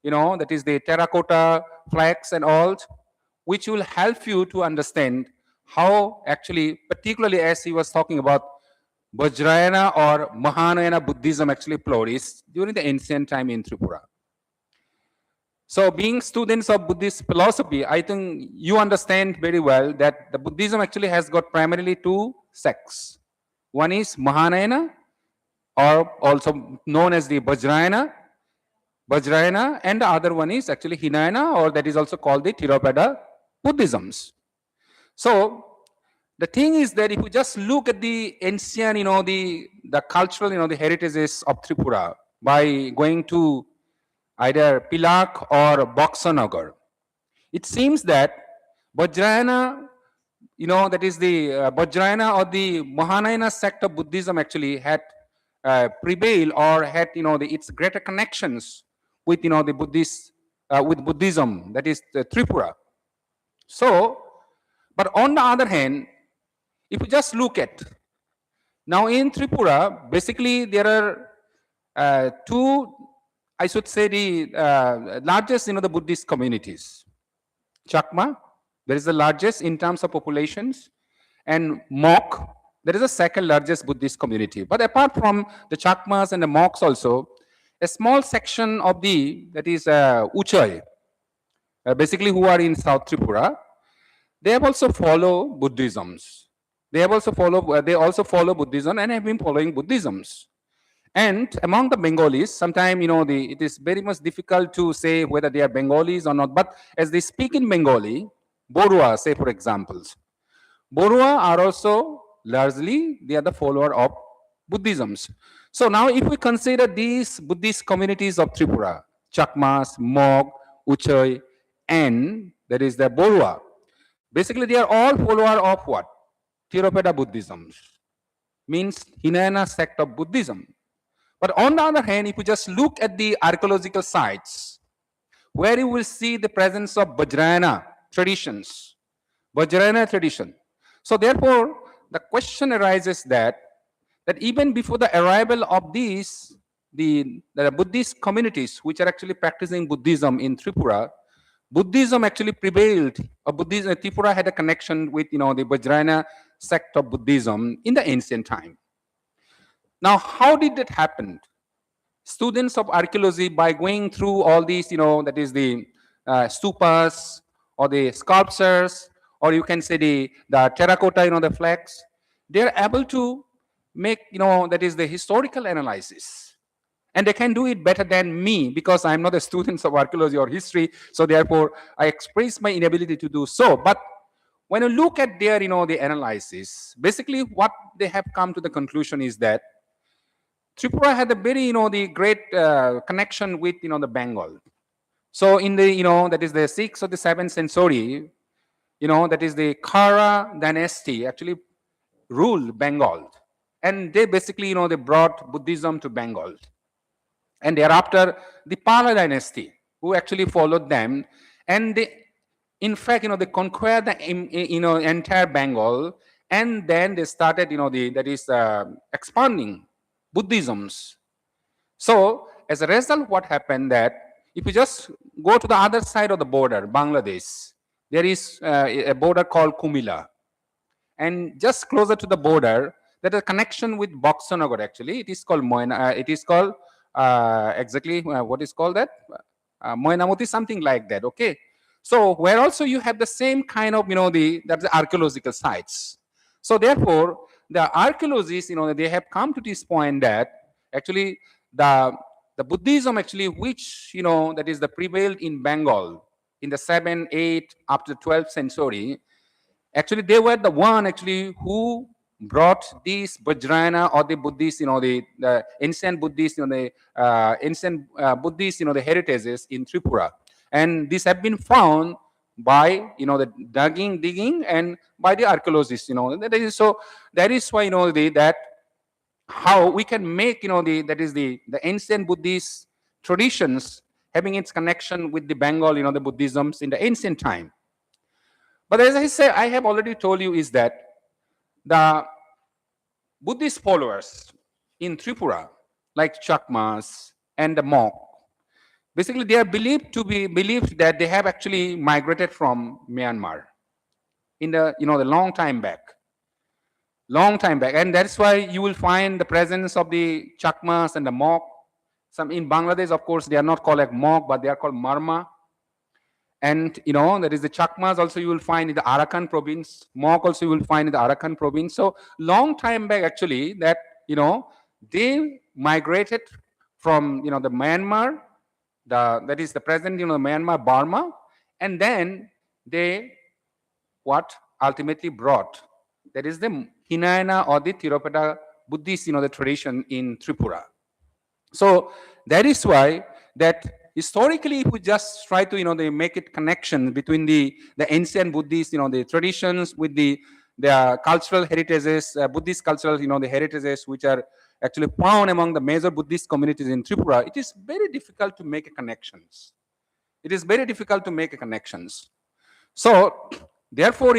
that is the terracotta flags and all, which will help you to understand how actually, particularly as he was talking about Vajrayana or Mahanayana Buddhism actually flourished during the ancient time in Tripura. So being students of Buddhist philosophy, I think you understand very well that the Buddhism actually has got primarily two sects. One is Mahanayana, or also known as the Vajrayana, and the other one is actually Hinayana, or that is also called the Theravada Buddhisms. So the thing is that if you just look at the ancient, the cultural, the heritages of Tripura by going to either Pilak or Boxanagar, it seems that Vajrayana, that is the Vajrayana or the Mahanayana sect of Buddhism actually had prevailed or had, its greater connections with, the Buddhist, with Buddhism, that is the Tripura. So, but on the other hand, if you just look at, now in Tripura, basically there are two, I should say, the largest, the Buddhist communities. Chakma, there is the largest in terms of populations, and Mok, there is the second largest Buddhist community. But apart from the Chakmas and the Moks also, a small section of that is Uchai, basically who are in South Tripura, they have also follow Buddhisms. They also follow Buddhism and have been following Buddhisms. And among the Bengalis, sometimes, it is very much difficult to say whether they are Bengalis or not. But as they speak in Bengali, Borua, say for example, Borua are also largely, they are the follower of Buddhisms. So now if we consider these Buddhist communities of Tripura, Chakmas, Mok, Uchai, and there is the Borua, basically they are all follower of what? Theravada Buddhism, means Hinayana sect of Buddhism. But on the other hand, if you just look at the archaeological sites, where you will see the presence of Vajrayana traditions, Vajrayana tradition. So therefore, the question arises that even before the arrival of these, the Buddhist communities which are actually practicing Buddhism in Tripura, Buddhism actually prevailed, or Buddhism, Tripura had a connection with, the Vajrayana sect of Buddhism in the ancient time. Now, how did that happen? Students of archaeology, by going through all these, that is the stupas, or the sculptures, or you can say the terracotta, the flags, they are able to make, that is the historical analysis. And they can do it better than me, because I'm not a student of archaeology or history, so therefore I express my inability to do so. But when you look at their, the analysis, basically what they have come to the conclusion is that Tripura had a very, the great connection with, the Bengal. So in the, that is the 6th or the 7th century, that is the Kara dynasty actually ruled Bengal. And they basically, they brought Buddhism to Bengal. And thereafter, the Pala dynasty who actually followed them, and they, in fact, they conquered the entire Bengal, and then they started, expanding Buddhisms. So as a result, what happened that if you just go to the other side of the border, Bangladesh, there is a border called Kumila, and just closer to the border, there is a connection with Boxanagar. Actually, it is called Moina. It is called exactly what is called that Moinamoti, something like that. Okay, so where also you have the same kind of that's the archaeological sites. So therefore, the archaeologists they have come to this point that actually the Buddhism actually which that is the prevailed in Bengal in the 7th, 8th up to the 12th century. Actually, they were the one actually who brought these Vajrayana or the Buddhist, the ancient Buddhist, ancient Buddhist, the heritages in Tripura, and these have been found by the digging and by the archaeologists. That is why that how we can make that is the ancient Buddhist traditions having its connection with the Bengal, the Buddhisms in the ancient time. But as I say, I have already told you is that the Buddhist followers in Tripura, like Chakmas and the Mok, basically they are believed that they have actually migrated from Myanmar in the the long time back, and that's why you will find the presence of the Chakmas and the Mok. Some in Bangladesh, of course, they are not called like Mok, but they are called Marma. And there is the Chakmas also you will find in the Arakan province. Mok also you will find in the Arakan province. So long time back actually that they migrated from the Myanmar, that is the present Myanmar, Burma, and then they ultimately brought, that is the Hinayana or the Theravada Buddhist the tradition in Tripura. So that is why that historically, if we just try to they make it connection between the ancient Buddhist the traditions with the cultural heritages, Buddhist cultural the heritages which are actually found among the major Buddhist communities in Tripura, it is very difficult to make connections. It is very difficult to make connections. So therefore,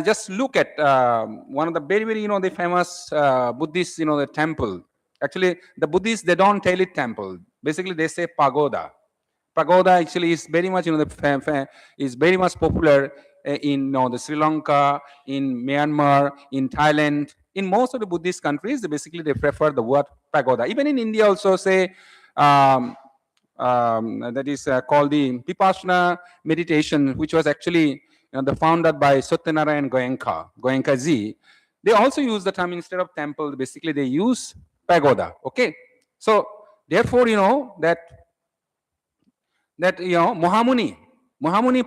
just look at one of the very the famous Buddhist the temple. Actually, the Buddhists, they don't tell it temple. Basically, they say pagoda. Pagoda actually is very much is very much popular in the Sri Lanka, in Myanmar, in Thailand. In most of the Buddhist countries, they prefer the word pagoda. Even in India, also say that is called the Vipassana meditation, which was actually founded by Satyanarayan Goenka ji. They also use the term instead of temple. Basically, they use pagoda. Okay, so therefore that Mohamuni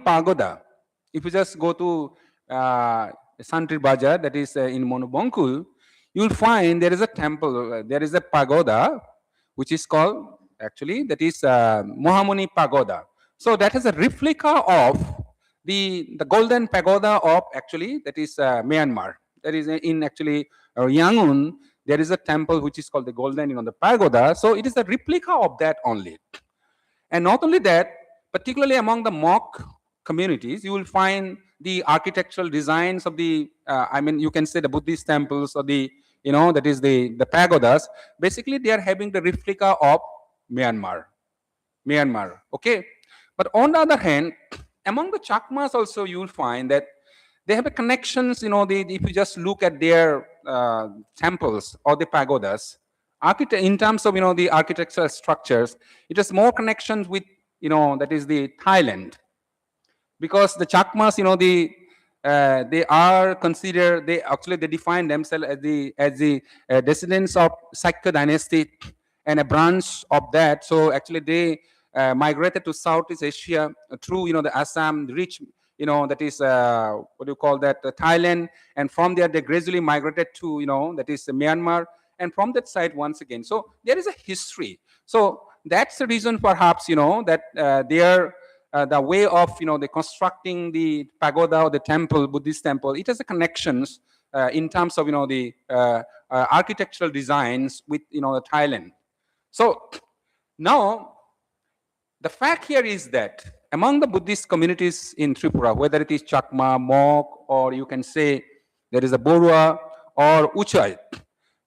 pagoda. If you just go to Santri Bazaar, that is in Monobongkul, you will find there is a temple, there is a pagoda, which is called actually that is Mohamuni pagoda. So that is a replica of the golden pagoda of actually that is Myanmar. That is in actually Yangon. There is a temple which is called the golden, the pagoda. So it is a replica of that only. And not only that, particularly among the Mok communities, you will find the architectural designs of the, you can say the Buddhist temples or the, that is the pagodas. Basically, they are having the replica of Myanmar. Okay. But on the other hand, among the Chakmas also, you will find that they have a connections, if you just look at their temples or the pagodas, in terms of, the architectural structures, it has more connections with, that is the Thailand. Because the Chakmas, they are considered, they define themselves as the descendants of Sakya dynasty and a branch of that. So actually they migrated to Southeast Asia through, the Assam, reach, that is, what do you call that, Thailand. And from there, they gradually migrated to, that is Myanmar. And from that side, once again. So there is a history. So that's the reason perhaps, that the way of, the constructing the pagoda or the temple, Buddhist temple, it has a connections in terms of, the architectural designs with, the Thailand. So now, the fact here is that among the Buddhist communities in Tripura, whether it is Chakma, Mok, or you can say there is a Borua or Uchai,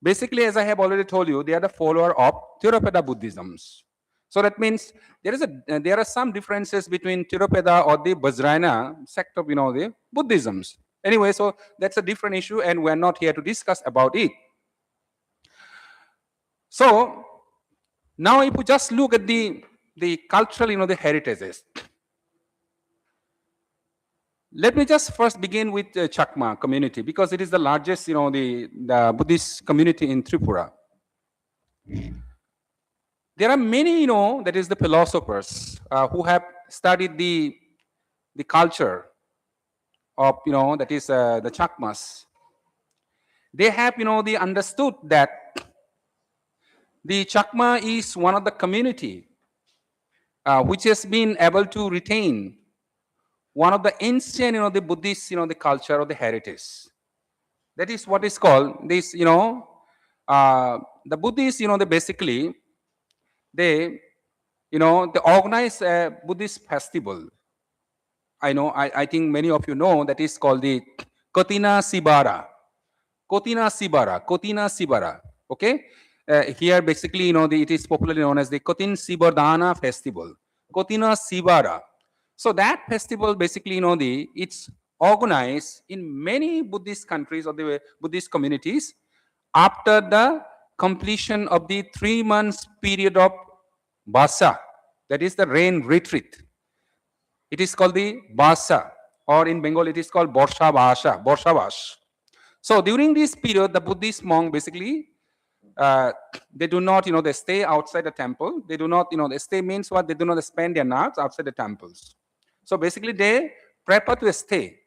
basically, as I have already told you, they are the follower of Theravada Buddhisms. So that means there are some differences between Theravada or the Vajrayana sect of the Buddhisms. Anyway, so that's a different issue, and we are not here to discuss about it. So now, if we just look at the cultural, the heritages. Let me just first begin with the Chakma community because it is the largest, the Buddhist community in Tripura. There are many, that is the philosophers who have studied the culture of, that is the Chakmas. They have, they understood that the Chakma is one of the community which has been able to retain one of the ancient, the Buddhist, the culture or the heritage. That is what is called this, the Buddhists, they basically, they organize a Buddhist festival. I think many of you know that is called the Kotina Sibara. Kotina Sibara. Okay? Here basically, it is popularly known as the Kotin Sibardana festival. Kotina Sibara. So that festival basically, it's organized in many Buddhist countries or the Buddhist communities after the completion of the 3 months period of Basa, that is the rain retreat. It is called the Basa, or in Bengal it is called Borshabas. So during this period, the Buddhist monk basically, they do not, they stay outside the temple. They do not, they stay means what? They do not spend their nights outside the temples. So basically they prepare to stay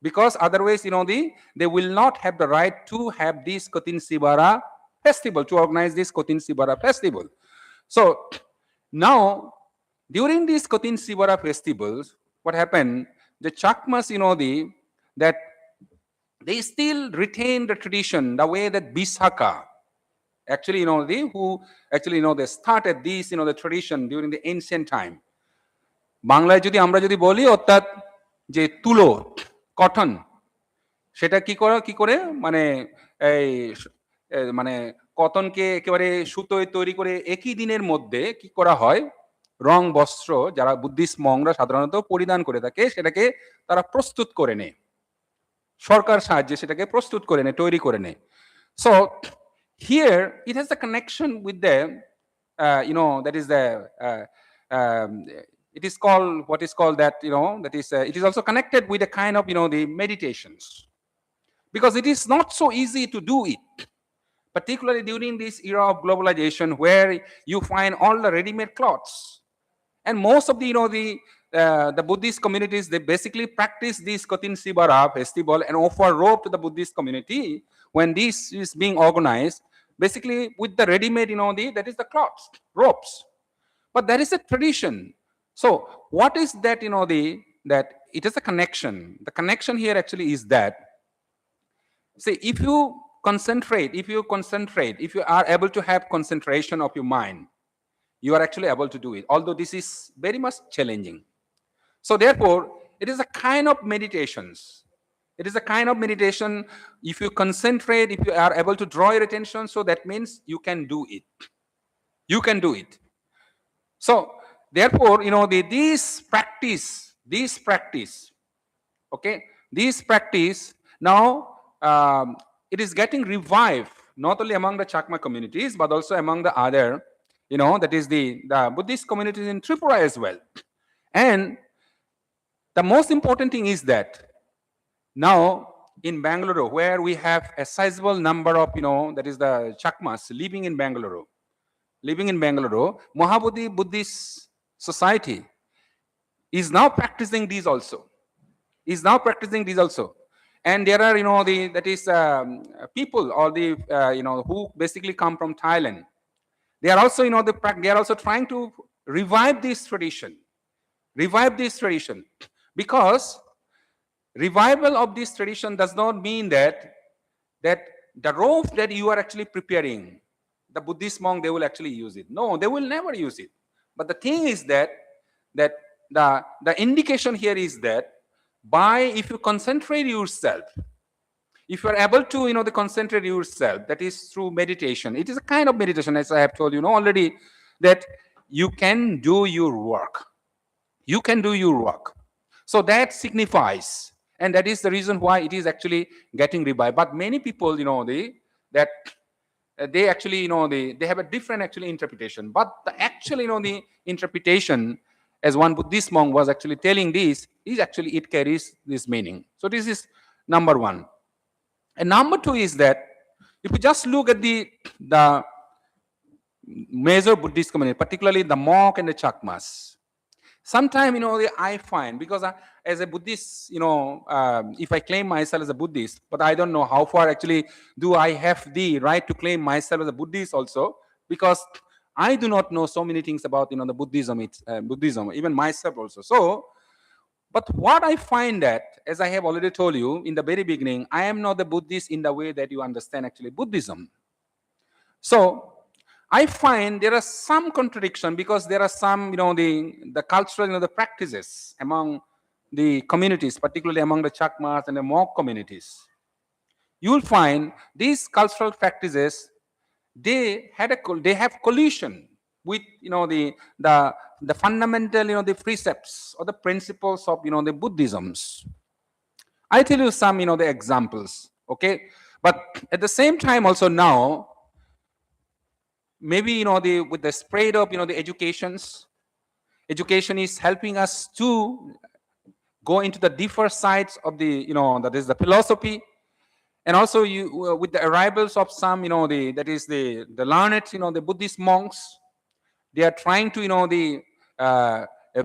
because otherwise, they will not have the right to have this Kotin Sibara festival, to organize this Kotin Sibara festival. So now, during these Kotin Sibara festivals, what happened? The Chakmas, that they still retain the tradition, the way that Bisaka, actually, who actually, they started this, the tradition during the ancient time. বাংলায় যদি আমরা যদি বলি অর্থাৎ যে তুলো cotton সেটা কি করে মানে এই মানে কটনকে একেবারে সুতোয় তৈরি করে একই দিনের মধ্যে কি করা হয় রং বস্ত্র যারা বুদ্ধিস্ট মংরা সাধারণত পরিধান করে থাকে সেটাকে তারা প্রস্তুত করে নেয় সরকার সাহায্যে সেটাকে প্রস্তুত করে নেয় তৈরি করে নেয় so here it has a connection with the that is the it is called what is called that that is it is also connected with a kind of the meditations because it is not so easy to do it, particularly during this era of globalization where you find all the ready-made clothes, and most of the Buddhist communities, they basically practice this Kotin Sibara festival and offer robe to the Buddhist community when this is being organized, basically with the ready-made that is the cloths, ropes, but there is a tradition. So what is that that it is a connection. The connection here actually is that, see, if you are able to have concentration of your mind, you are actually able to do it, although this is very much challenging. So therefore, it is a kind of meditations. It is a kind of meditation. If you concentrate, if you are able to draw your attention, so that means you can do it. You can do it. So therefore, this practice, okay, this practice now it is getting revived not only among the Chakma communities but also among the other, that is the Buddhist communities in Tripura as well. And the most important thing is that now in Bangalore, where we have a sizable number of, that is the Chakmas living in Bangalore, Mahabodhi Buddhist Society is now practicing these also. And there are, that is people or the, who basically come from Thailand. They are also, they are also trying to revive this tradition. Because revival of this tradition does not mean that the robe that you are actually preparing, the Buddhist monk, they will actually use it. No, they will never use it. But the thing is that that the indication here is that if you concentrate yourself, if you are able to, concentrate yourself, that is through meditation. It is a kind of meditation, as I have told you already, that you can do your work. You can do your work. So that signifies, and that is the reason why it is actually getting revived. But many people, they actually, they have a different actually interpretation. But the actual, the interpretation, as one Buddhist monk was actually telling this, is actually it carries this meaning. So this is number one. And number two is that if you just look at the major Buddhist community, particularly the monk and the Chakmas, sometimes, I find, because as a Buddhist, if I claim myself as a Buddhist, but I don't know how far actually do I have the right to claim myself as a Buddhist also, because I do not know so many things about, the Buddhism, even myself also. So, but what I find that, as I have already told you in the very beginning, I am not a Buddhist in the way that you understand actually Buddhism. So, I find there are some contradiction, because there are some, the cultural, the practices among the communities, particularly among the Chakmas and the monk communities. You will find these cultural practices, they have collision with, the fundamental, the precepts or the principles of, the Buddhisms. I tell you some, the examples, okay? But at the same time also now, maybe, with the spread of, the education is helping us to go into the deeper sides of the, that is the philosophy. And also with the arrivals of some, that is the learned, the Buddhist monks, they are trying to,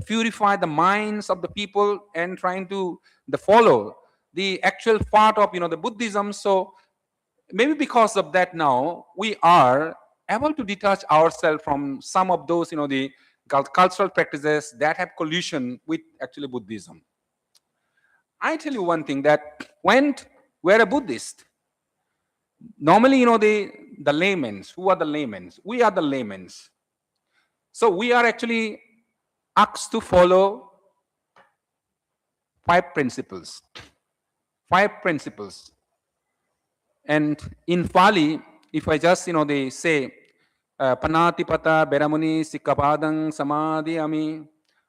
purify the minds of the people and trying to follow the actual part of, the Buddhism. So maybe because of that now, we are able to detach ourselves from some of those, the cultural practices that have collusion with actually Buddhism. I tell you one thing, that when we're a Buddhist, normally, the laymen, who are the laymen? We are the laymen. So we are actually asked to follow 5 principles. 5 principles. And in Pali, if I just, they say, Panatipata Beramuni Sikkapadang Samadhiyami,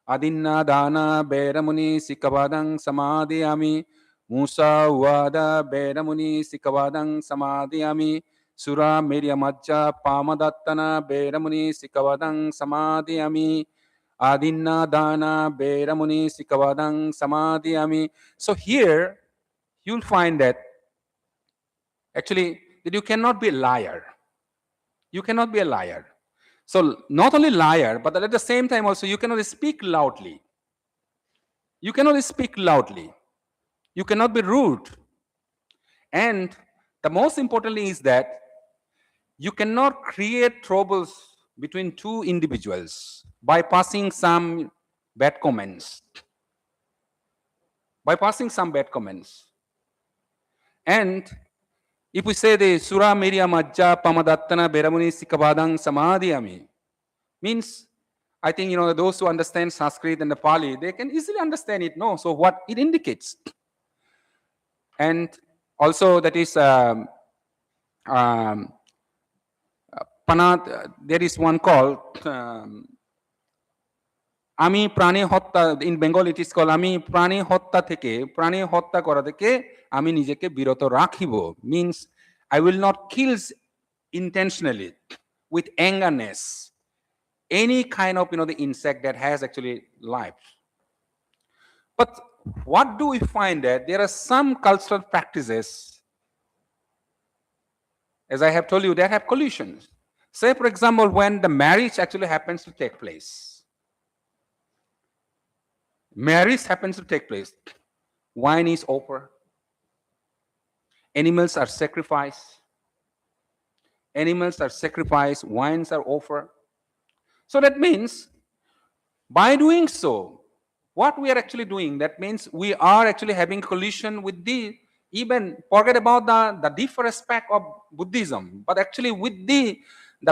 Adinna Dana Beramuni Sikkapadang Samadhiyami, Musa Wada Beramuni Sikkapadang Samadhiyami, Sura Media Majja Pamadattana Beramuni Sikkapadang Samadhiyami, Adinna Dana Beramuni Sikkapadang Samadhiyami. So here, you'll find that actually, that you cannot be a liar. You cannot be a liar. So not only liar, but at the same time also you cannot speak loudly. You cannot speak loudly. You cannot be rude. And the most importantly is that you cannot create troubles between 2 individuals by passing some bad comments. By passing some bad comments. And if we say the Sura Meria Majja Pamadattana Beramuni Sikkapadang Samadhiyami, means, I think, those who understand Sanskrit and the Pali, they can easily understand it, no? So what it indicates. And also that is, there is one called, Ami Prane Hotta, in Bengal it is called Ami Prane Hotta Theke, Prane Hotta Kora Theke, Ami Nijeke Biroto Rakhibo, means I will not kill intentionally with angerness any kind of, the insect that has actually life. But what do we find that there are some cultural practices, as I have told you, that have collisions. Say, for example, when the marriage actually happens to take place. Marriage happens to take place. Wine is offered. Animals are sacrificed. Animals are sacrificed. Wines are offered. So that means, by doing so, what we are actually doing, that means we are actually having collision with the, even forget about the deeper aspect of Buddhism, but actually with the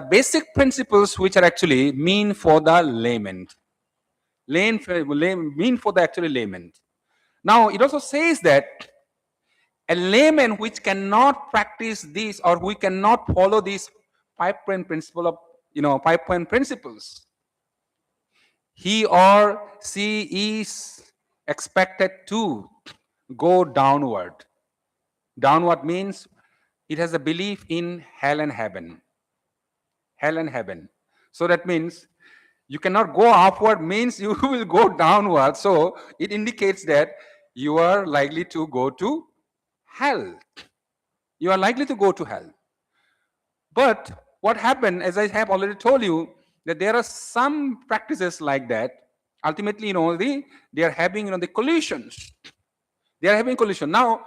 basic principles which are actually mean for the layman. mean for the actually layman. Now it also says that a layman which cannot practice this or who cannot follow these 5 point principle of 5 point principles, he or she is expected to go downward. Downward means it has a belief in hell and heaven. Hell and heaven. So that means you cannot go upward means you will go downward. So it indicates that you are likely to go to hell. You are likely to go to hell. But what happened, as I have already told you, that there are some practices like that. Ultimately, they are having the collisions. They are having collision. Now,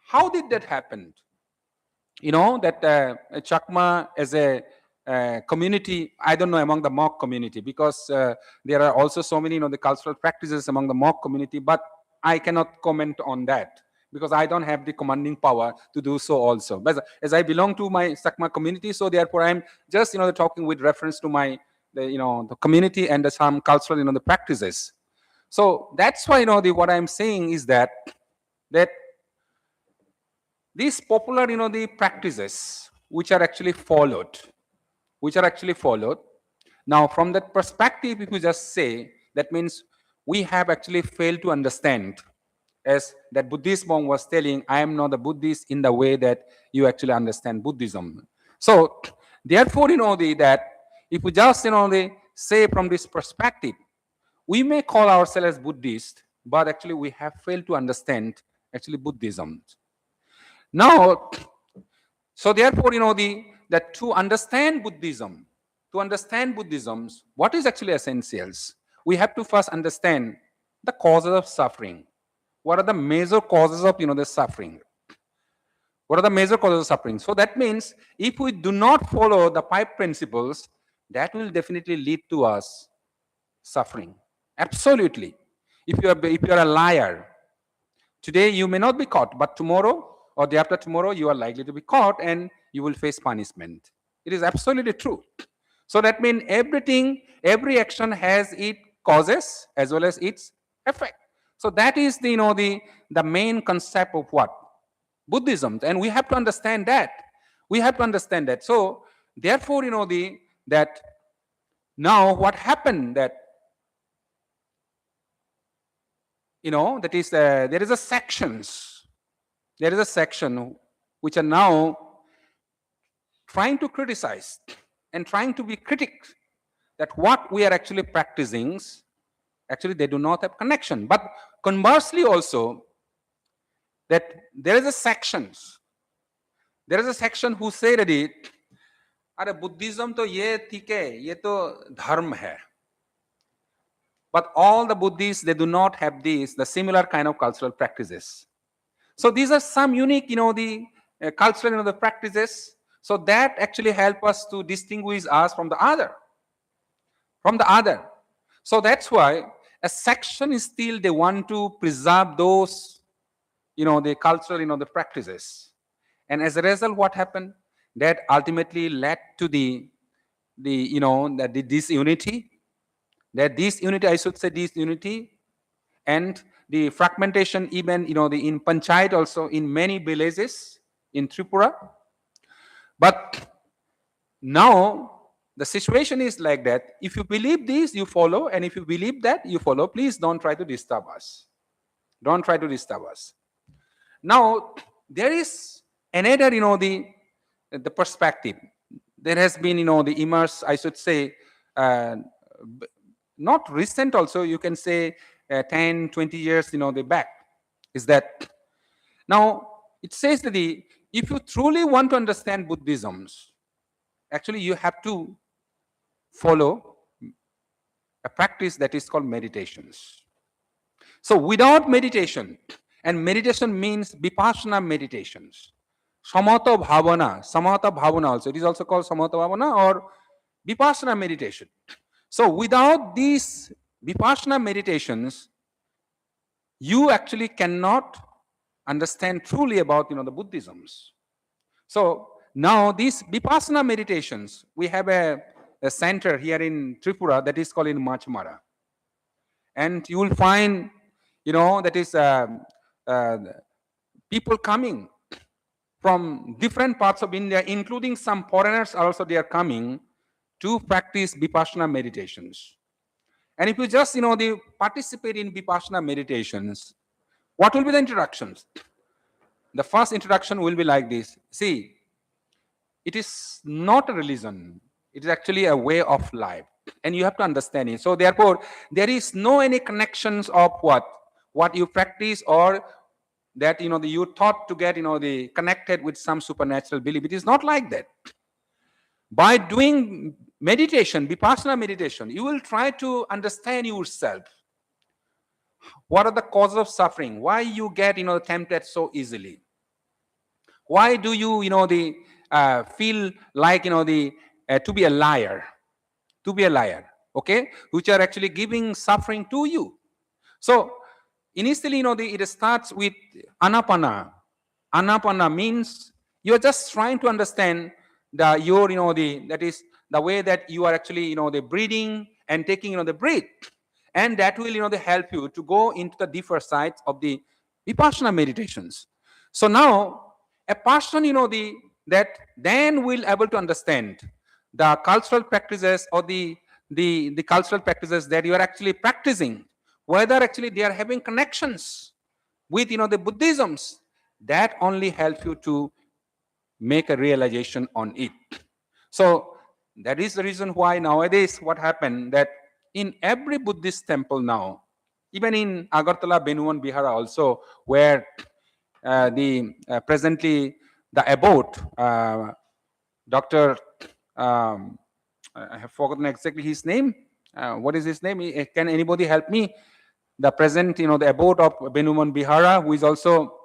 how did that happen? That Chakma as a community, I don't know among the Mok community, because there are also so many the cultural practices among the Mok community, but I cannot comment on that because I don't have the commanding power to do so also. But as I belong to my Chakma community, so therefore I'm just talking with reference to my the community and some cultural the practices. So that's why what I'm saying is that these popular the practices which are actually followed, now from that perspective, if you just say, that means we have actually failed to understand, as that Buddhist monk was telling, I am not a Buddhist in the way that you actually understand Buddhism. So therefore that if we just say from this perspective, we may call ourselves as Buddhist, but actually we have failed to understand actually Buddhism. Now, so therefore that to understand Buddhism, what is actually essentials? We have to first understand the causes of suffering. What are the major causes of the suffering? What are the major causes of suffering? So that means if we do not follow the 5 principles, that will definitely lead to us suffering. Absolutely. If you are a liar, today you may not be caught, but tomorrow or day after tomorrow you are likely to be caught and you will face punishment. It is absolutely true. So that means every action has its causes as well as its effect. So that is the main concept of what? Buddhism. And we have to understand that. So therefore that now what happened, that that is there is a section which are now trying to criticize and trying to be critics that what we are actually practicing, actually they do not have connection. But conversely also, that there is a section who say that अरे Buddhism तो ये ठीक है, ये तो धर्म है. But all the Buddhists, they do not have the similar kind of cultural practices. So these are some unique, the cultural, the practices. So that actually help us to distinguish us from the other. So that's why a section is still they want to preserve those, the cultural, the practices. And as a result, what happened? That ultimately led to the disunity. Disunity and the fragmentation, even in Panchayat also, in many villages in Tripura. But now the situation is like that. If you believe this, you follow, and if you believe that, you follow. Please don't try to disturb us. Now there is another the perspective. There has been the immerse, I should say, not recent also, you can say 10, 20 years, the back, is that now it says that if you truly want to understand Buddhism, actually you have to follow a practice that is called meditations. So without meditation, and meditation means vipassana meditations, samatha bhavana also, it is also called samatha bhavana or vipassana meditation. So without these vipassana meditations, you actually cannot understand truly about the Buddhisms. So now these vipassana meditations, we have a center here in Tripura that is called in Machmara. and you will find, that is people coming from different parts of India, including some foreigners also, they are coming to practice Vipassana meditations. And if you just, they participate in Vipassana meditations, what will be the introductions? The first introduction will be like this. See, it is not a religion. It is actually a way of life. And you have to understand it. So therefore, there is no any connections of what you practice, or that, you thought to get, the connected with some supernatural belief. It is not like that. By doing meditation, Vipassana meditation, you will try to understand yourself. What are the causes of suffering? Why you get, tempted so easily? Why do you, feel like, to be a liar? To be a liar, okay? Which are actually giving suffering to you. So, initially, it starts with anapana. Anapana means you are just trying to understand that is the way that you are actually, the breathing and taking, the breath. And that will, help you to go into the deeper sides of the Vipassana meditations. So now, a person, that then will able to understand the cultural practices, or the cultural practices that you are actually practicing, whether actually they are having connections with, the Buddhisms. That only helps you to make a realization on it. So that is the reason why nowadays what happened, that in every Buddhist temple now, even in Agartala Benuwan Vihara also, where presently the abbot, Dr. I have forgotten exactly his name. What is his name? Can anybody help me? The present, the abbot of Benuwan Vihara, who is also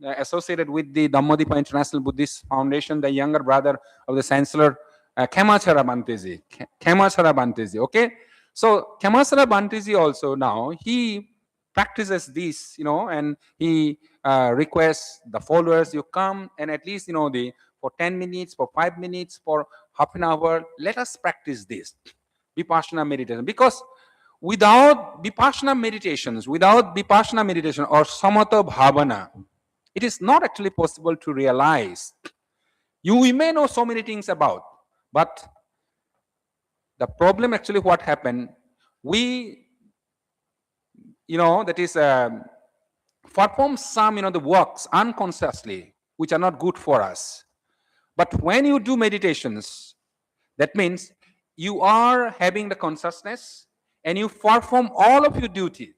associated with the Dhammadipa International Buddhist Foundation, the younger brother of the Chancellor, Khemachara Banteji. Khemachara Banteji, okay? So, Khemachara Banteji also now, he practices this, and he requests the followers, you come and at least, for 10 minutes, for 5 minutes, for half an hour, let us practice this Vipassana meditation. Because without Vipassana meditation or Samatha Bhavana, it is not actually possible to realize. We may know so many things about, but the problem actually what happened, we, that is, perform some, the works unconsciously, which are not good for us. But when you do meditations, that means you are having the consciousness and you perform all of your duty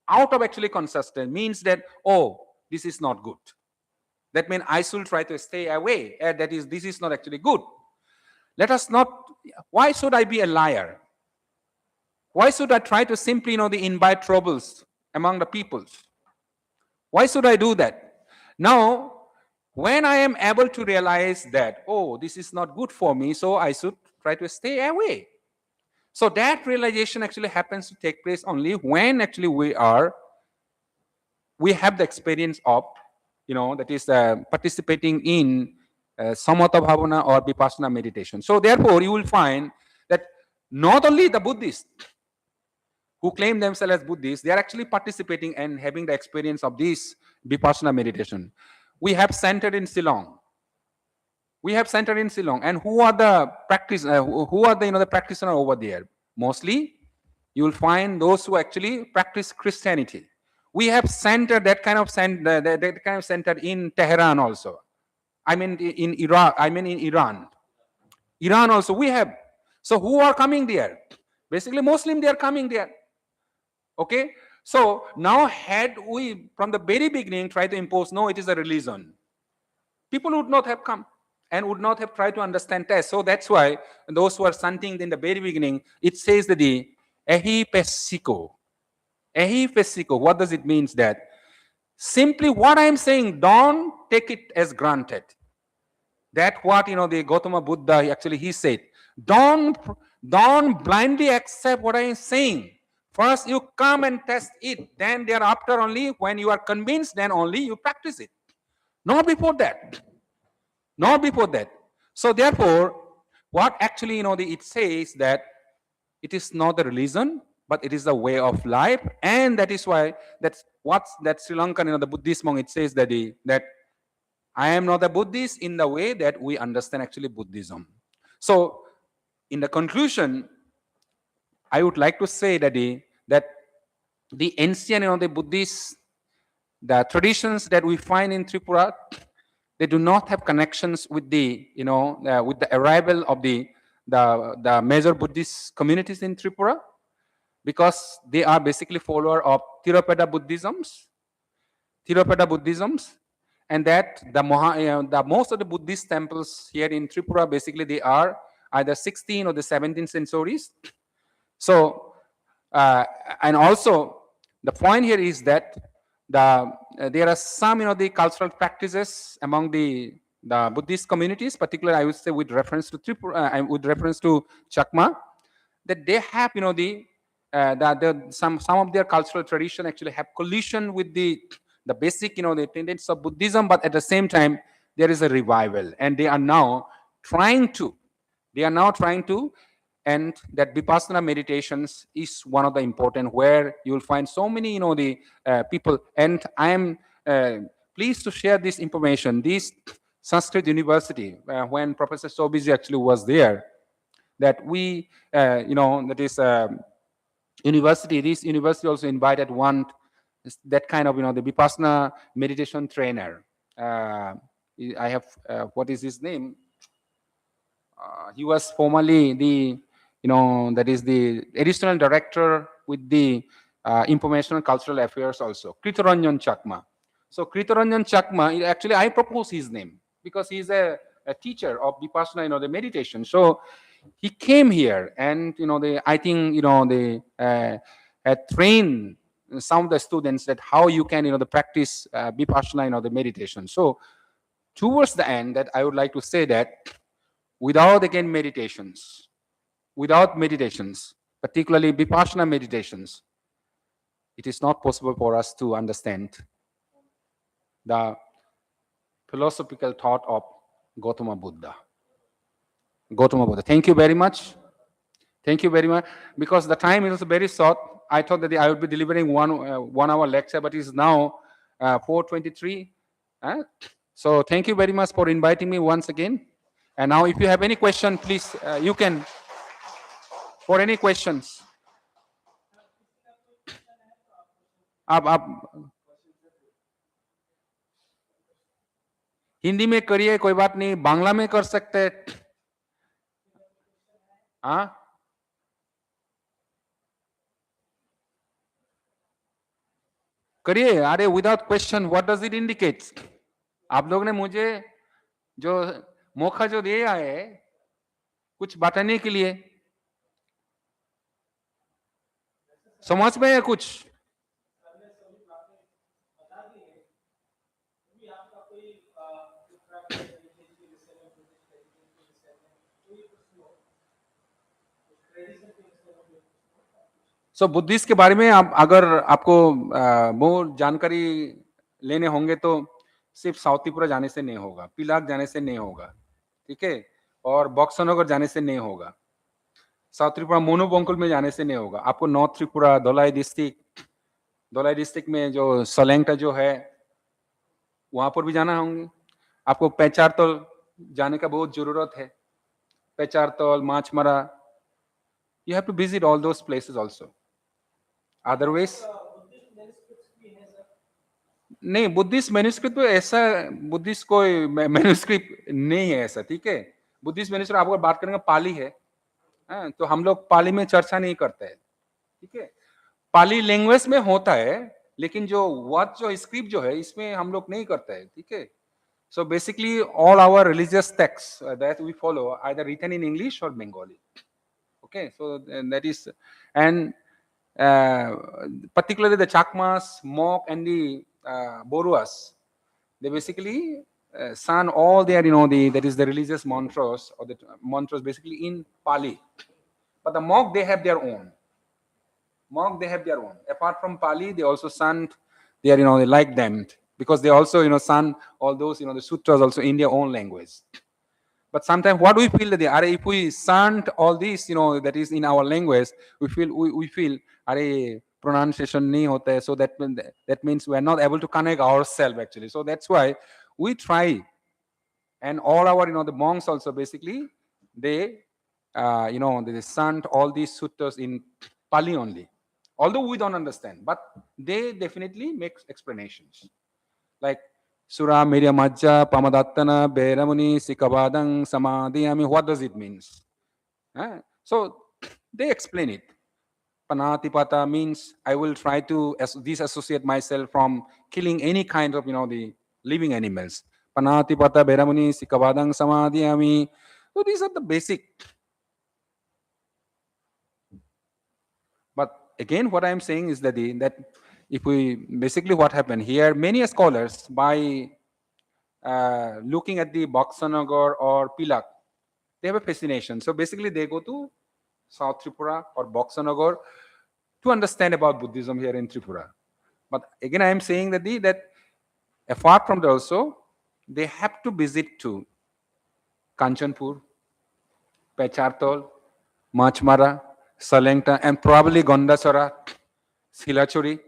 out of actually consciousness, means that, oh, this is not good. That means I should try to stay away. That is, this is not actually good. Let us not, why should I be a liar? Why should I try to simply, invite troubles among the peoples? Why should I do that? Now, when I am able to realize that, oh, this is not good for me, so I should try to stay away. So that realization actually happens to take place only when actually we have the experience of, that is participating in Samatha Bhavana or Vipassana meditation. So therefore, you will find that not only the Buddhists who claim themselves as Buddhists, they are actually participating and having the experience of this Vipassana meditation. We have centered in Shillong. And who are the the practitioners over there? Mostly, you will find those who actually practice Christianity. We have centered that kind of center in Tehran also. I mean in Iraq. in Iran. Iran also we have. So who are coming there? Basically, Muslim. They are coming there. Okay. So now, had we from the very beginning tried to impose, no, it is a religion, people would not have come and would not have tried to understand test. So that's why those who are chanting in the very beginning, it says that the ehi pesiko. Ehi pesiko. What does it mean? That simply what I am saying, don't take it as granted. That what the Gautama Buddha actually he said. Don't blindly accept what I am saying. First, you come and test it. Then thereafter only, when you are convinced, then only you practice it. Not before that. Not before that. So therefore, what actually, it says that it is not the religion, but it is a way of life. And that is why that's what's that Sri Lankan, the Buddhist monk, it says that that I am not a Buddhist in the way that we understand actually Buddhism. So in the conclusion, I would like to say that the ancient, the Buddhist, the traditions that we find in Tripura, they do not have connections with with the arrival of the major Buddhist communities in Tripura, because they are basically follower of Theravada Buddhisms, and that the most of the Buddhist temples here in Tripura, basically they are either 16th or the 17th centuries. So, and also the point here is that there are some the cultural practices among the Buddhist communities, particularly I would say with reference to Tripura, with reference to Chakma, that they have some of their cultural tradition actually have collision with the basic the tenets of Buddhism, but at the same time there is a revival, and they are now trying to and that Vipassana meditations is one of the important, where you will find so many people, and I am pleased to share this information. This Sanskrit University, when Professor Sobiji actually was there, that we that is this university also invited that kind of the Vipassana meditation trainer. I have what is his name? He was formerly the that is the additional director with the Information and Cultural Affairs also, Kritaranjan Chakma. So Kritaranjan Chakma, actually I propose his name because he's a teacher of Vipassana, the meditation. So he came here, and I think they had trained some of the students that how you can the practice Vipassana, the meditation. So towards the end, that I would like to say that without meditations, particularly Vipassana meditations, it is not possible for us to understand the philosophical thought of Gautama Buddha. Thank you very much. Because the time is very short, I thought that I would be delivering one hour lecture, but it is now 4:23. So thank you very much for inviting me once again. And now, if you have any question, please you can. For any questions, आप हिंदी में करिए, कोई बात नहीं, बांग्ला में कर सकते हैं. हाँ, करिए. अरे without question what does it indicate? आप लोग ने मुझे जो मौका जो दिया है कुछ बताने के लिए, समझ में है कुछ? बुद्धिस्ट के बारे में अगर आपको वो जानकारी लेने होंगे तो सिर्फ साउथ त्रिपुरा जाने से नहीं होगा, पिलाक जाने से नहीं होगा, ठीक है, और बक्सनगर जाने से नहीं होगा, साउथ त्रिपुरा मोनोबंकुल में जाने से नहीं होगा. आपको नॉर्थ त्रिपुरा धोलाई डिस्ट्रिक्ट में जो सलेंगटा जो है वहां पर भी जाना होंगे. आपको पैचारतोल जाने का बहुत जरूरत है. पैचारतोल, माचमरा, you have to visit all those places also. Otherwise नहीं, बुद्धिस्ट मैन्युस्क्रिप्ट तो ऐसा बुद्धिस्ट कोई मैन्युस्क्रिप्ट नहीं है ऐसा, ठीक है. बुद्धिस्ट मैन्युस्क्रिप्ट आपको बात करेंगे पाली है, तो हम लोग पाली में चर्चा नहीं करते हैं, ठीक है. पाली लैंग्वेज में होता है, लेकिन जो वर्ड जो स्क्रिप्ट जो है इसमें हम लोग नहीं करते हैं, ठीक है. So basically all our religious texts that we follow are either written in English or Bengali. Okay, so that is, and particularly the Chakmas, Mok, and the Boruas, they basically chant all their, that is the religious mantras, or the mantras basically in Pali. But the Mok, they have their own. Apart from Pali, they also chant their, they like them, because they also, chant all those, the sutras also in their own language. But sometimes what we feel that if we chant all these, that is in our language, we feel अरे pronunciation नहीं होता है, so that means we are not able to connect ourselves actually. So that's why we try, and all our the monks also basically they they chant all these sutras in Pali only, although we don't understand, but they definitely make explanations like Sura Mirya Majja Pamadattana Beramuni Sikavadang Samadhi. I mean, what does it means? So they explain it. Panatipata means I will try to disassociate myself from killing any kind of the living animals. Panatipata Beramuni Sikavadang Samadhyami. So these are the basic. But again, what I am saying is that that if we basically what happened here, many scholars by looking at the Boxanagar or Pilak, they have a fascination. So basically, they go to South Tripura or Boxanagar to understand about Buddhism here in Tripura. But again, I am saying that that apart from that also, they have to visit to Kanchanpur, Pechartol, Machmara, Salengta, and probably Gondasara, Silachuri,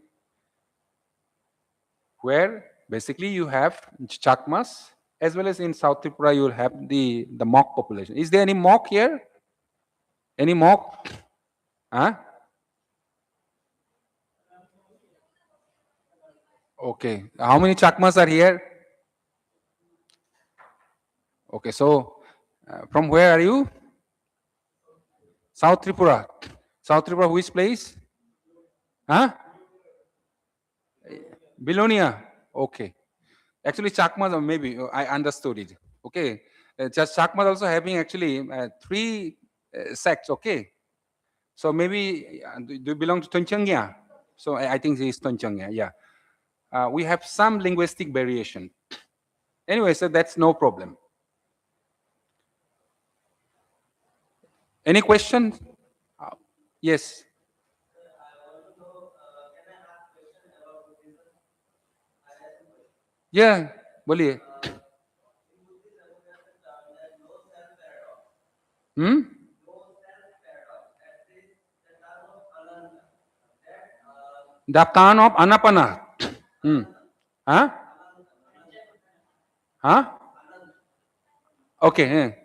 where basically you have Chakmas, as well as in South Tripura you will have the Mok population. Is there any Mok here? Any Mok? Huh? Okay. How many Chakmas are here? Okay, so from where are you? South Tripura. South Tripura, which place? Huh? Bilonia. Okay. Actually, Chakmas, maybe I understood it. Okay. Just Chakmas also having actually 3 sects. Okay. So maybe do you belong to Tonchangya? So I think he is Tonchangya. Yeah. We have some linguistic variation. Anyway, so that's no problem. Any question? Yes. Yeah, बोलिए. The Khan of Anapana. Huh? Huh? Okay.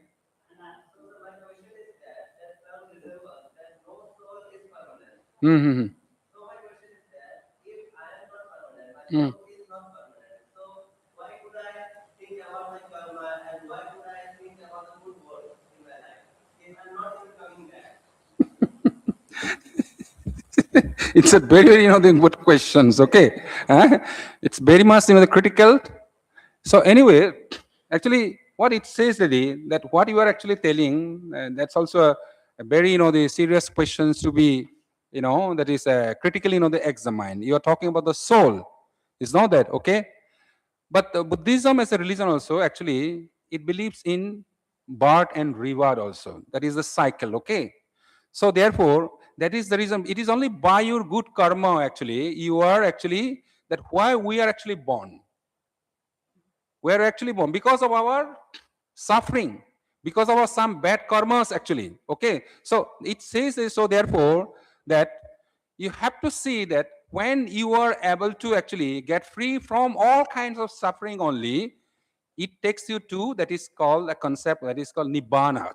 It's a very good questions. Okay, it's very much critical. So anyway, actually, what it says that what you are actually telling, that's also a very the serious questions to be that is critically examined. You are talking about the soul. It's not that, okay? But Buddhism as a religion also actually it believes in birth and reward also. That is the cycle, okay? So therefore, that is the reason. It is only by your good karma actually you are actually that why we are actually born. We are actually born because of our suffering, because of our some bad karmas actually. Okay, so it says this, so therefore that you have to see that when you are able to actually get free from all kinds of suffering only, it takes you to that is called a concept that is called Nibbana.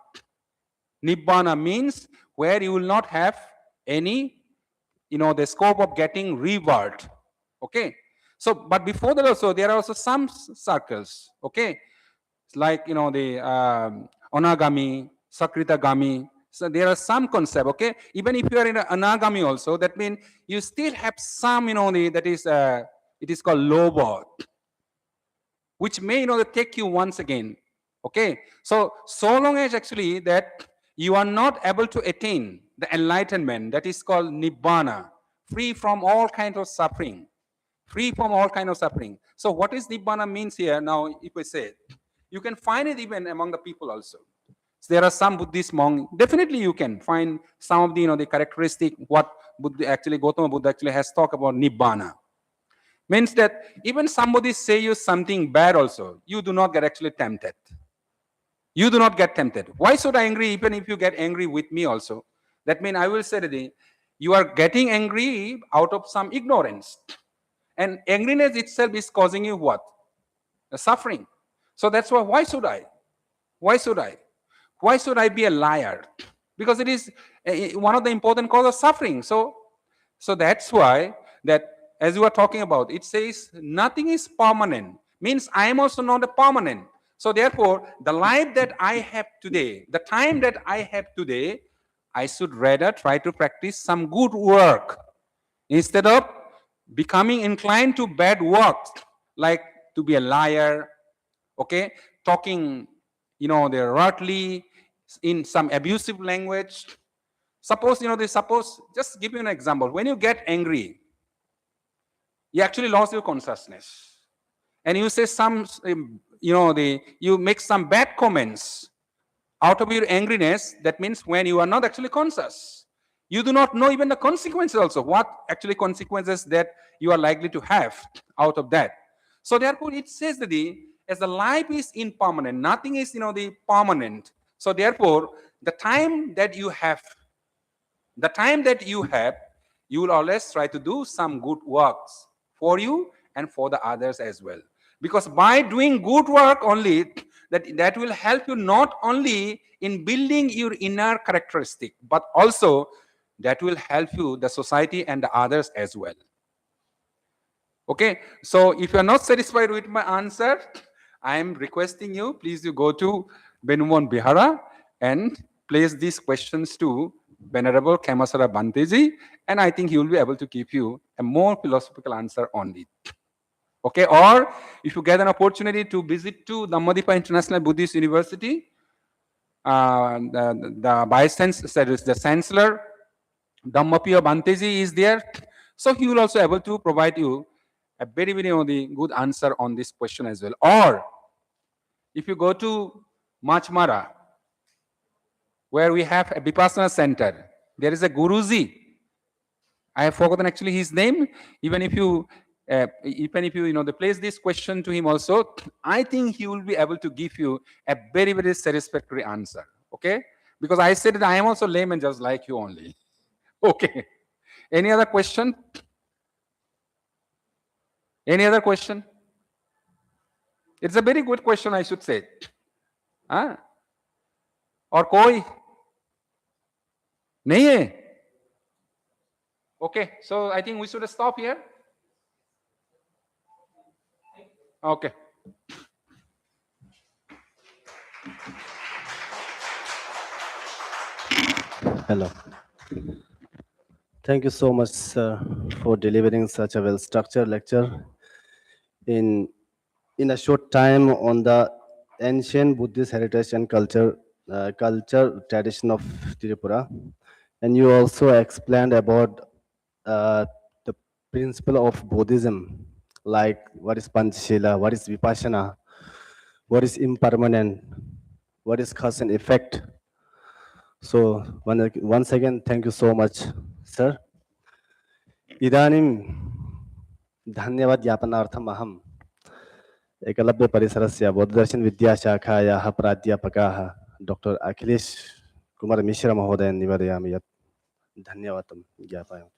Nibbana means where you will not have any the scope of getting reward. Okay, so but before that also there are also some circles. Okay, it's like the Anagami, Sakritagami. So there are some concept. Okay, even if you are in an Anagami also, that means you still have some that is it is called Lobha, which may take you once again. Okay, so long as actually that you are not able to attain the enlightenment, that is called Nibbana, free from all kinds of suffering. Free from all kinds of suffering. So what is Nibbana means here? Now, if we say, you can find it even among the people also. So there are some Buddhist monks. Definitely you can find some of the characteristic what Gautama Buddha actually has talked about Nibbana. Means that even somebody say you something bad also, you do not get actually tempted. You do not get tempted. Why should I angry even if you get angry with me also? That means I will say that You are getting angry out of some ignorance. And angriness itself is causing you what? A suffering. So that's why should I? Why should I? Why should I be a liar? Because it is one of the important causes of suffering. So that's why that as you are talking about, it says nothing is permanent. Means I am also not a permanent. So therefore, the life that I have today, the time that I have today, I should rather try to practice some good work instead of becoming inclined to bad works, like to be a liar, okay, talking, they're rudely in some abusive language. Suppose, just give you an example. When you get angry, you actually lost your consciousness. And you say you make some bad comments out of your angriness. That means when you are not actually conscious, you do not know even the consequences also, what actually consequences that you are likely to have out of that. So therefore, it says that as the life is impermanent, nothing is, the permanent. So therefore, the time that you have, you will always try to do some good works for you and for the others as well. Because by doing good work only, that will help you not only in building your inner characteristic, but also that will help you, the society and the others as well. Okay, so if you are not satisfied with my answer, I am requesting you, please you go to Benumon Bihara and place these questions to Venerable Khemasara Bhanteji, and I think he will be able to give you a more philosophical answer on it. Okay, or if you get an opportunity to visit to Dhammadipa International Buddhist University, the Chancellor Dhammapiya Bhanteji is there, so he will also able to provide you a very, very good answer on this question as well. Or if you go to Machmara, where we have a Vipassana center, there is a Guruji. I have forgotten actually his name. Even if you place this question to him also, I think he will be able to give you a very, very satisfactory answer. Okay, because I said that I am also layman just like you only. Okay. Any other question? Any other question? It's a very good question, I should say. Huh? और कोई नहीं है? Okay, so I think we should stop here. Okay. Hello. Thank you so much, sir, for delivering such a well-structured lecture in a short time on the ancient Buddhist heritage and culture tradition of Tripura. And you also explained about the principle of Buddhism, like what is Panchashila, what is Vipassana, what is impermanent, what is cause and effect. So once again, thank you so much, sir. इदानीं धन्यवाद ज्ञापनार्थम् अहम् एकलव्य परिसरस्य बौद्धदर्शन विद्याशाखायाः प्राध्यापकाः doctor Akhilesh Kumar Mishra महोदयं निवेदयामि यत् धन्यवादं ज्ञापयामि।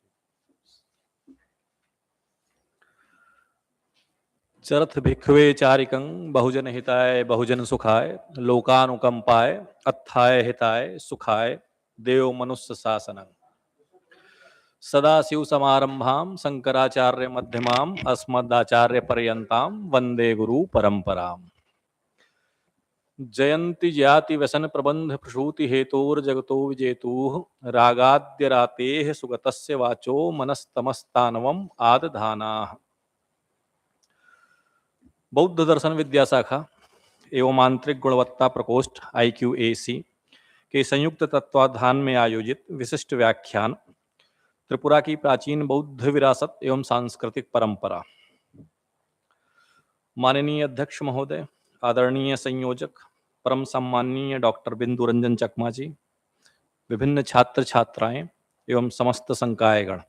चरथ भिक्खवे चारिकं बहुजन हिताय बहुजन सुखाय लोकानुकंपाय अत्थाय हिताय सुखाय देव मनुष्य शासनं सदाशिव समारंभां शंकराचार्य मध्यमां अस्मदाचार्य पर्यंतां वंदे गुरु परंपरां जयंति ज्याति व्यसन प्रबंध प्रसूति हेतोर जगतो विजेतुः रागाद्य रातेः सुगतस्य वाचो मनस्तमस्तानवम् आदधानाः। बौद्ध दर्शन विद्याशाखा एवं आंतरिक गुणवत्ता प्रकोष्ठ IQAC के संयुक्त तत्वाधान में आयोजित विशिष्ट व्याख्यान त्रिपुरा की प्राचीन बौद्ध विरासत एवं सांस्कृतिक परंपरा। माननीय अध्यक्ष महोदय, आदरणीय संयोजक, परम सम्माननीय डॉक्टर बिंदु रंजन चकमा जी, विभिन्न छात्र छात्राएं एवं समस्त संकायगण,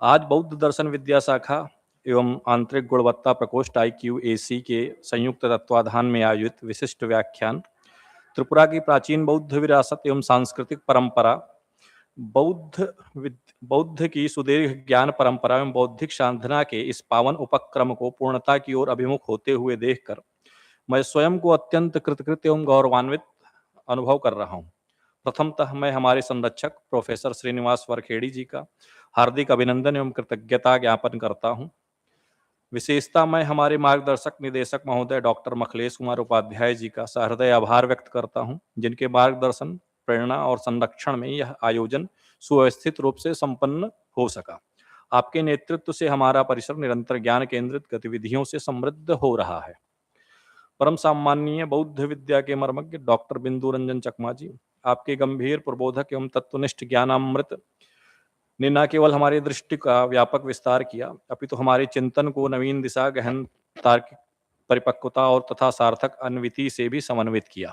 आज बौद्ध दर्शन विद्याशाखा एवं आंतरिक गुणवत्ता प्रकोष्ठ IQAC के संयुक्त तत्वाधान में आयोजित विशिष्ट व्याख्यान त्रिपुरा की प्राचीन बौद्ध विरासत एवं सांस्कृतिक परंपरा बौद्ध की सुदीर्घ ज्ञान परंपरा एवं बौद्धिक साधना के इस पावन उपक्रम को पूर्णता की ओर अभिमुख होते हुए देखकर मैं स्वयं को अत्यंत कृतकृत्य एवं गौरवान्वित अनुभव कर रहा हूँ। प्रथमतः मैं हमारे संरक्षक प्रोफेसर श्रीनिवास वरखेड़ी जी का हार्दिक अभिनंदन एवं कृतज्ञता ज्ञापन करता हूँ। विशेषता मैं हमारे मार्गदर्शक निदेशक महोदय डॉक्टर मखलेश कुमार उपाध्याय जी का सहृदय आभार व्यक्त करता हूँ, जिनके मार्गदर्शन, प्रेरणा और संरक्षण में यह आयोजन सुव्यवस्थित रूप से संपन्न हो सका। आपके नेतृत्व से हमारा परिसर निरंतर ज्ञान केंद्रित गतिविधियों से समृद्ध हो रहा है। परम सम्माननीय बौद्ध विद्या के मर्मज्ञ डॉक्टर बिंदु रंजन चकमा जी, आपके गंभीर प्रबोधक एवं तत्वनिष्ठ ज्ञानामृत ने न केवल हमारी दृष्टि का व्यापक विस्तार किया, अपितु हमारे चिंतन को नवीन दिशा, गहन तार्किक परिपक्वता और तथा सार्थक अन्विति से भी समन्वित किया।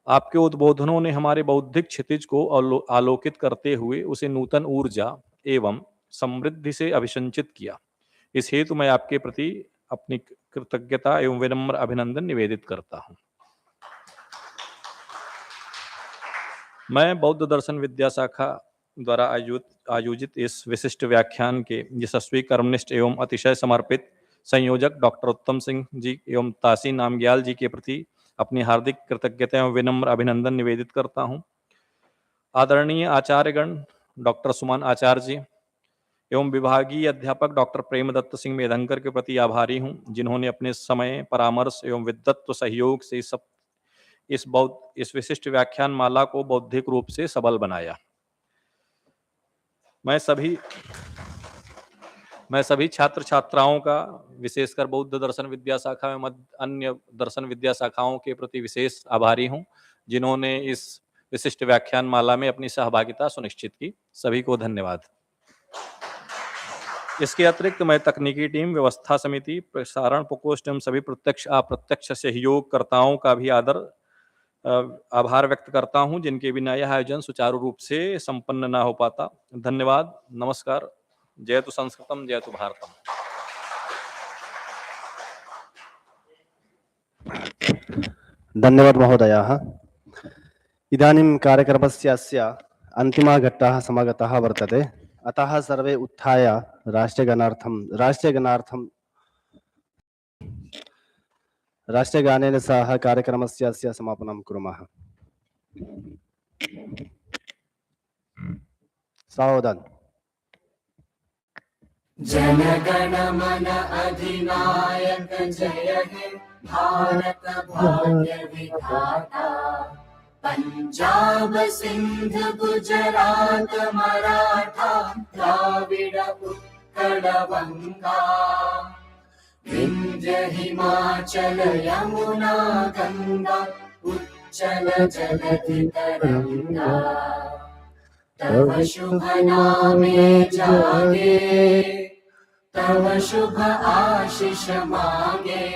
आपके उद्बोधनों ने हमारे बौद्धिक क्षितिज को आलोकित करते हुए उसे नूतन ऊर्जा एवं समृद्धि से अभिसंचित किया। इस हेतु मैं आपके प्रति अपनी कृतज्ञता एवं विनम्र अभिनंदन निवेदित करता हूं। मैं बौद्ध दर्शन विद्या शाखा द्वारा आयोजित इस विशिष्ट व्याख्यान के यशस्वी, कर्मनिष्ठ एवं अतिशय समर्पित संयोजक डॉक्टर उत्तम सिंह जी एवं तासी नामग्याल जी के प्रति अपनी हार्दिक कृतज्ञता एवं विनम्र अभिनंदन निवेदित करता हूं। आदरणीय आचार्यगण डॉक्टर सुमन आचार्य जी एवं विभागीय अध्यापक डॉक्टर प्रेमदत्त सिंह मेधंकर के प्रति आभारी हूं, जिन्होंने अपने समय, परामर्श एवं विद्वत्व सहयोग से इस विशिष्ट व्याख्यान माला को बौद्धिक रूप से सबल बनाया। मैं सभी छात्र छात्राओं का, विशेषकर बौद्ध दर्शन विद्या शाखा एवं अन्य दर्शन विद्या शाखाओं के प्रति विशेष आभारी हूं, जिन्होंने इस विशिष्ट व्याख्यान माला में अपनी सहभागिता सुनिश्चित की। सभी को धन्यवाद। इसके अतिरिक्त मैं तकनीकी टीम, व्यवस्था समिति, प्रसारण प्रकोष्ठ एवं सभी प्रत्यक्ष अप्रत्यक्ष सहयोगकर्ताओं का भी आभार व्यक्त करता हूं, जिनके बिना यह आयोजन सुचारू रूप से संपन्न ना हो पाता। धन्यवाद। नमस्कार। जयतु संस्कृतम, जयतु भारतम। धन्यवाद महोदयाः। इदानीं कार्यक्रमस्य अस्य अन्तिमः घट्टः समागतः वर्तते, अतः सर्वे उत्थाय राष्ट्रगानेन सह कार्यक्रमस्य अस्य समापनं कुर्मः। सावधान। जनगण मन अधिनायक जय हे भारत भाग्य विधाता। पंजाब सिंध गुजरात मराठा द्राविड़ उत्कल बंगा। विंध्य हिमाचल यमुना गंगा उच्चल जलधि तरंगा। तव शुभ नामे जागे, तव शुभ आशीष मांगे।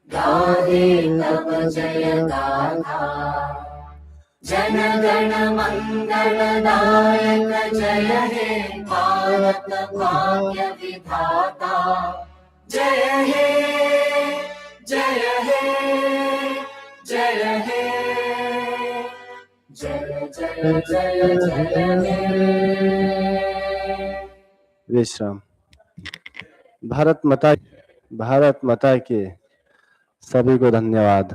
गाहे तब जय गाथा, जन गण मंगलदायक जय हे भारत भाग्य विधाता। जय हे, जय हे, जय हे, जय जय जय जय हे। विश्राम। भारत माता की। सभी को धन्यवाद।